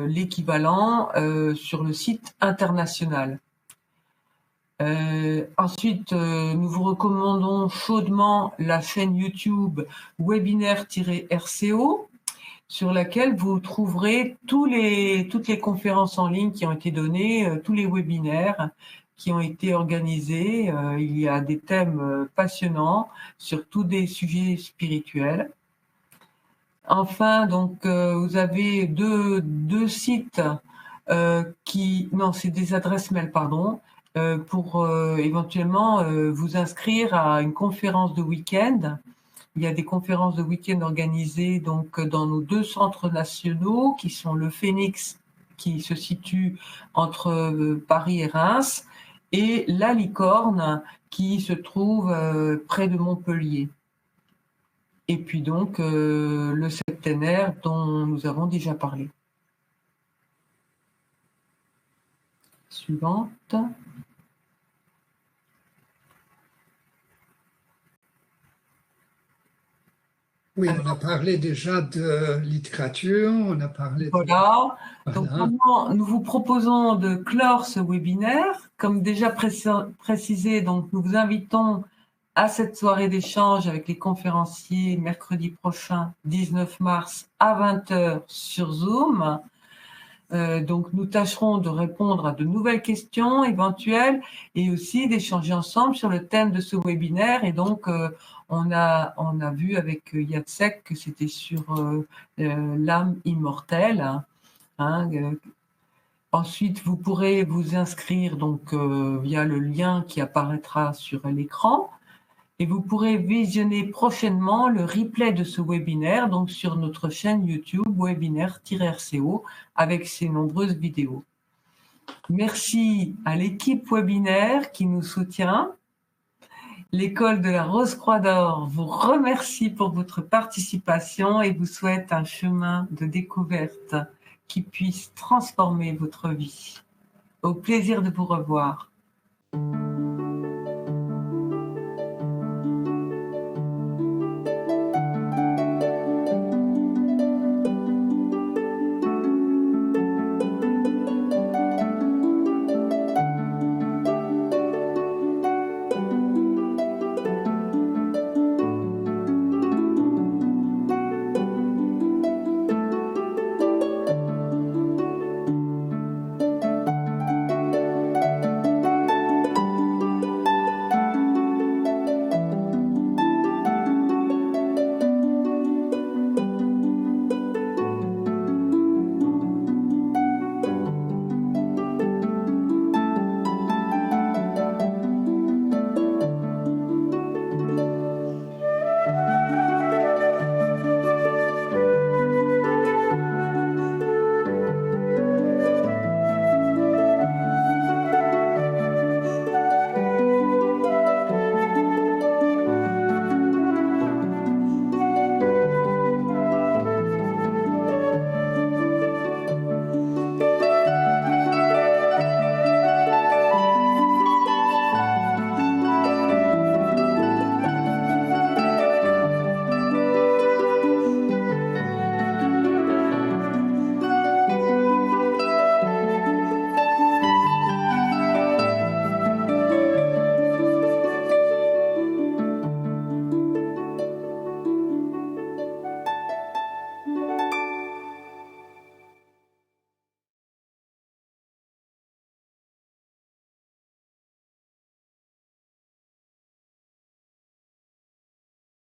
l'équivalent sur le site international. Ensuite, nous vous recommandons chaudement la chaîne YouTube webinaire-RCO, sur laquelle vous trouverez toutes les conférences en ligne qui ont été données, tous les webinaires qui ont été organisés. Il y a des thèmes passionnants sur tous des sujets spirituels. Enfin, donc, vous avez deux sites non, c'est des adresses mail, pardon, pour éventuellement vous inscrire à une conférence de week-end. Il y a des conférences de week-end organisées donc dans nos 2 centres nationaux qui sont le Phénix, qui se situe entre Paris et Reims, et la Licorne, qui se trouve près de Montpellier. Et puis donc le septénaire dont nous avons déjà parlé. Suivante. Oui, on a parlé déjà de littérature, on a parlé de... Voilà. Voilà. Donc maintenant, nous vous proposons de clore ce webinaire. Comme déjà précisé, donc nous vous invitons à cette soirée d'échange avec les conférenciers mercredi prochain, 19 mars à 20h sur Zoom. Donc nous tâcherons de répondre à de nouvelles questions éventuelles et aussi d'échanger ensemble sur le thème de ce webinaire. Et donc on a vu avec Jacek que c'était sur l'âme immortelle. Ensuite, vous pourrez vous inscrire donc via le lien qui apparaîtra sur l'écran. Et vous pourrez visionner prochainement le replay de ce webinaire donc sur notre chaîne YouTube webinaire-RCO avec ses nombreuses vidéos. Merci à l'équipe webinaire qui nous soutient. L'école de la Rose-Croix d'Or vous remercie pour votre participation et vous souhaite un chemin de découverte qui puisse transformer votre vie. Au plaisir de vous revoir.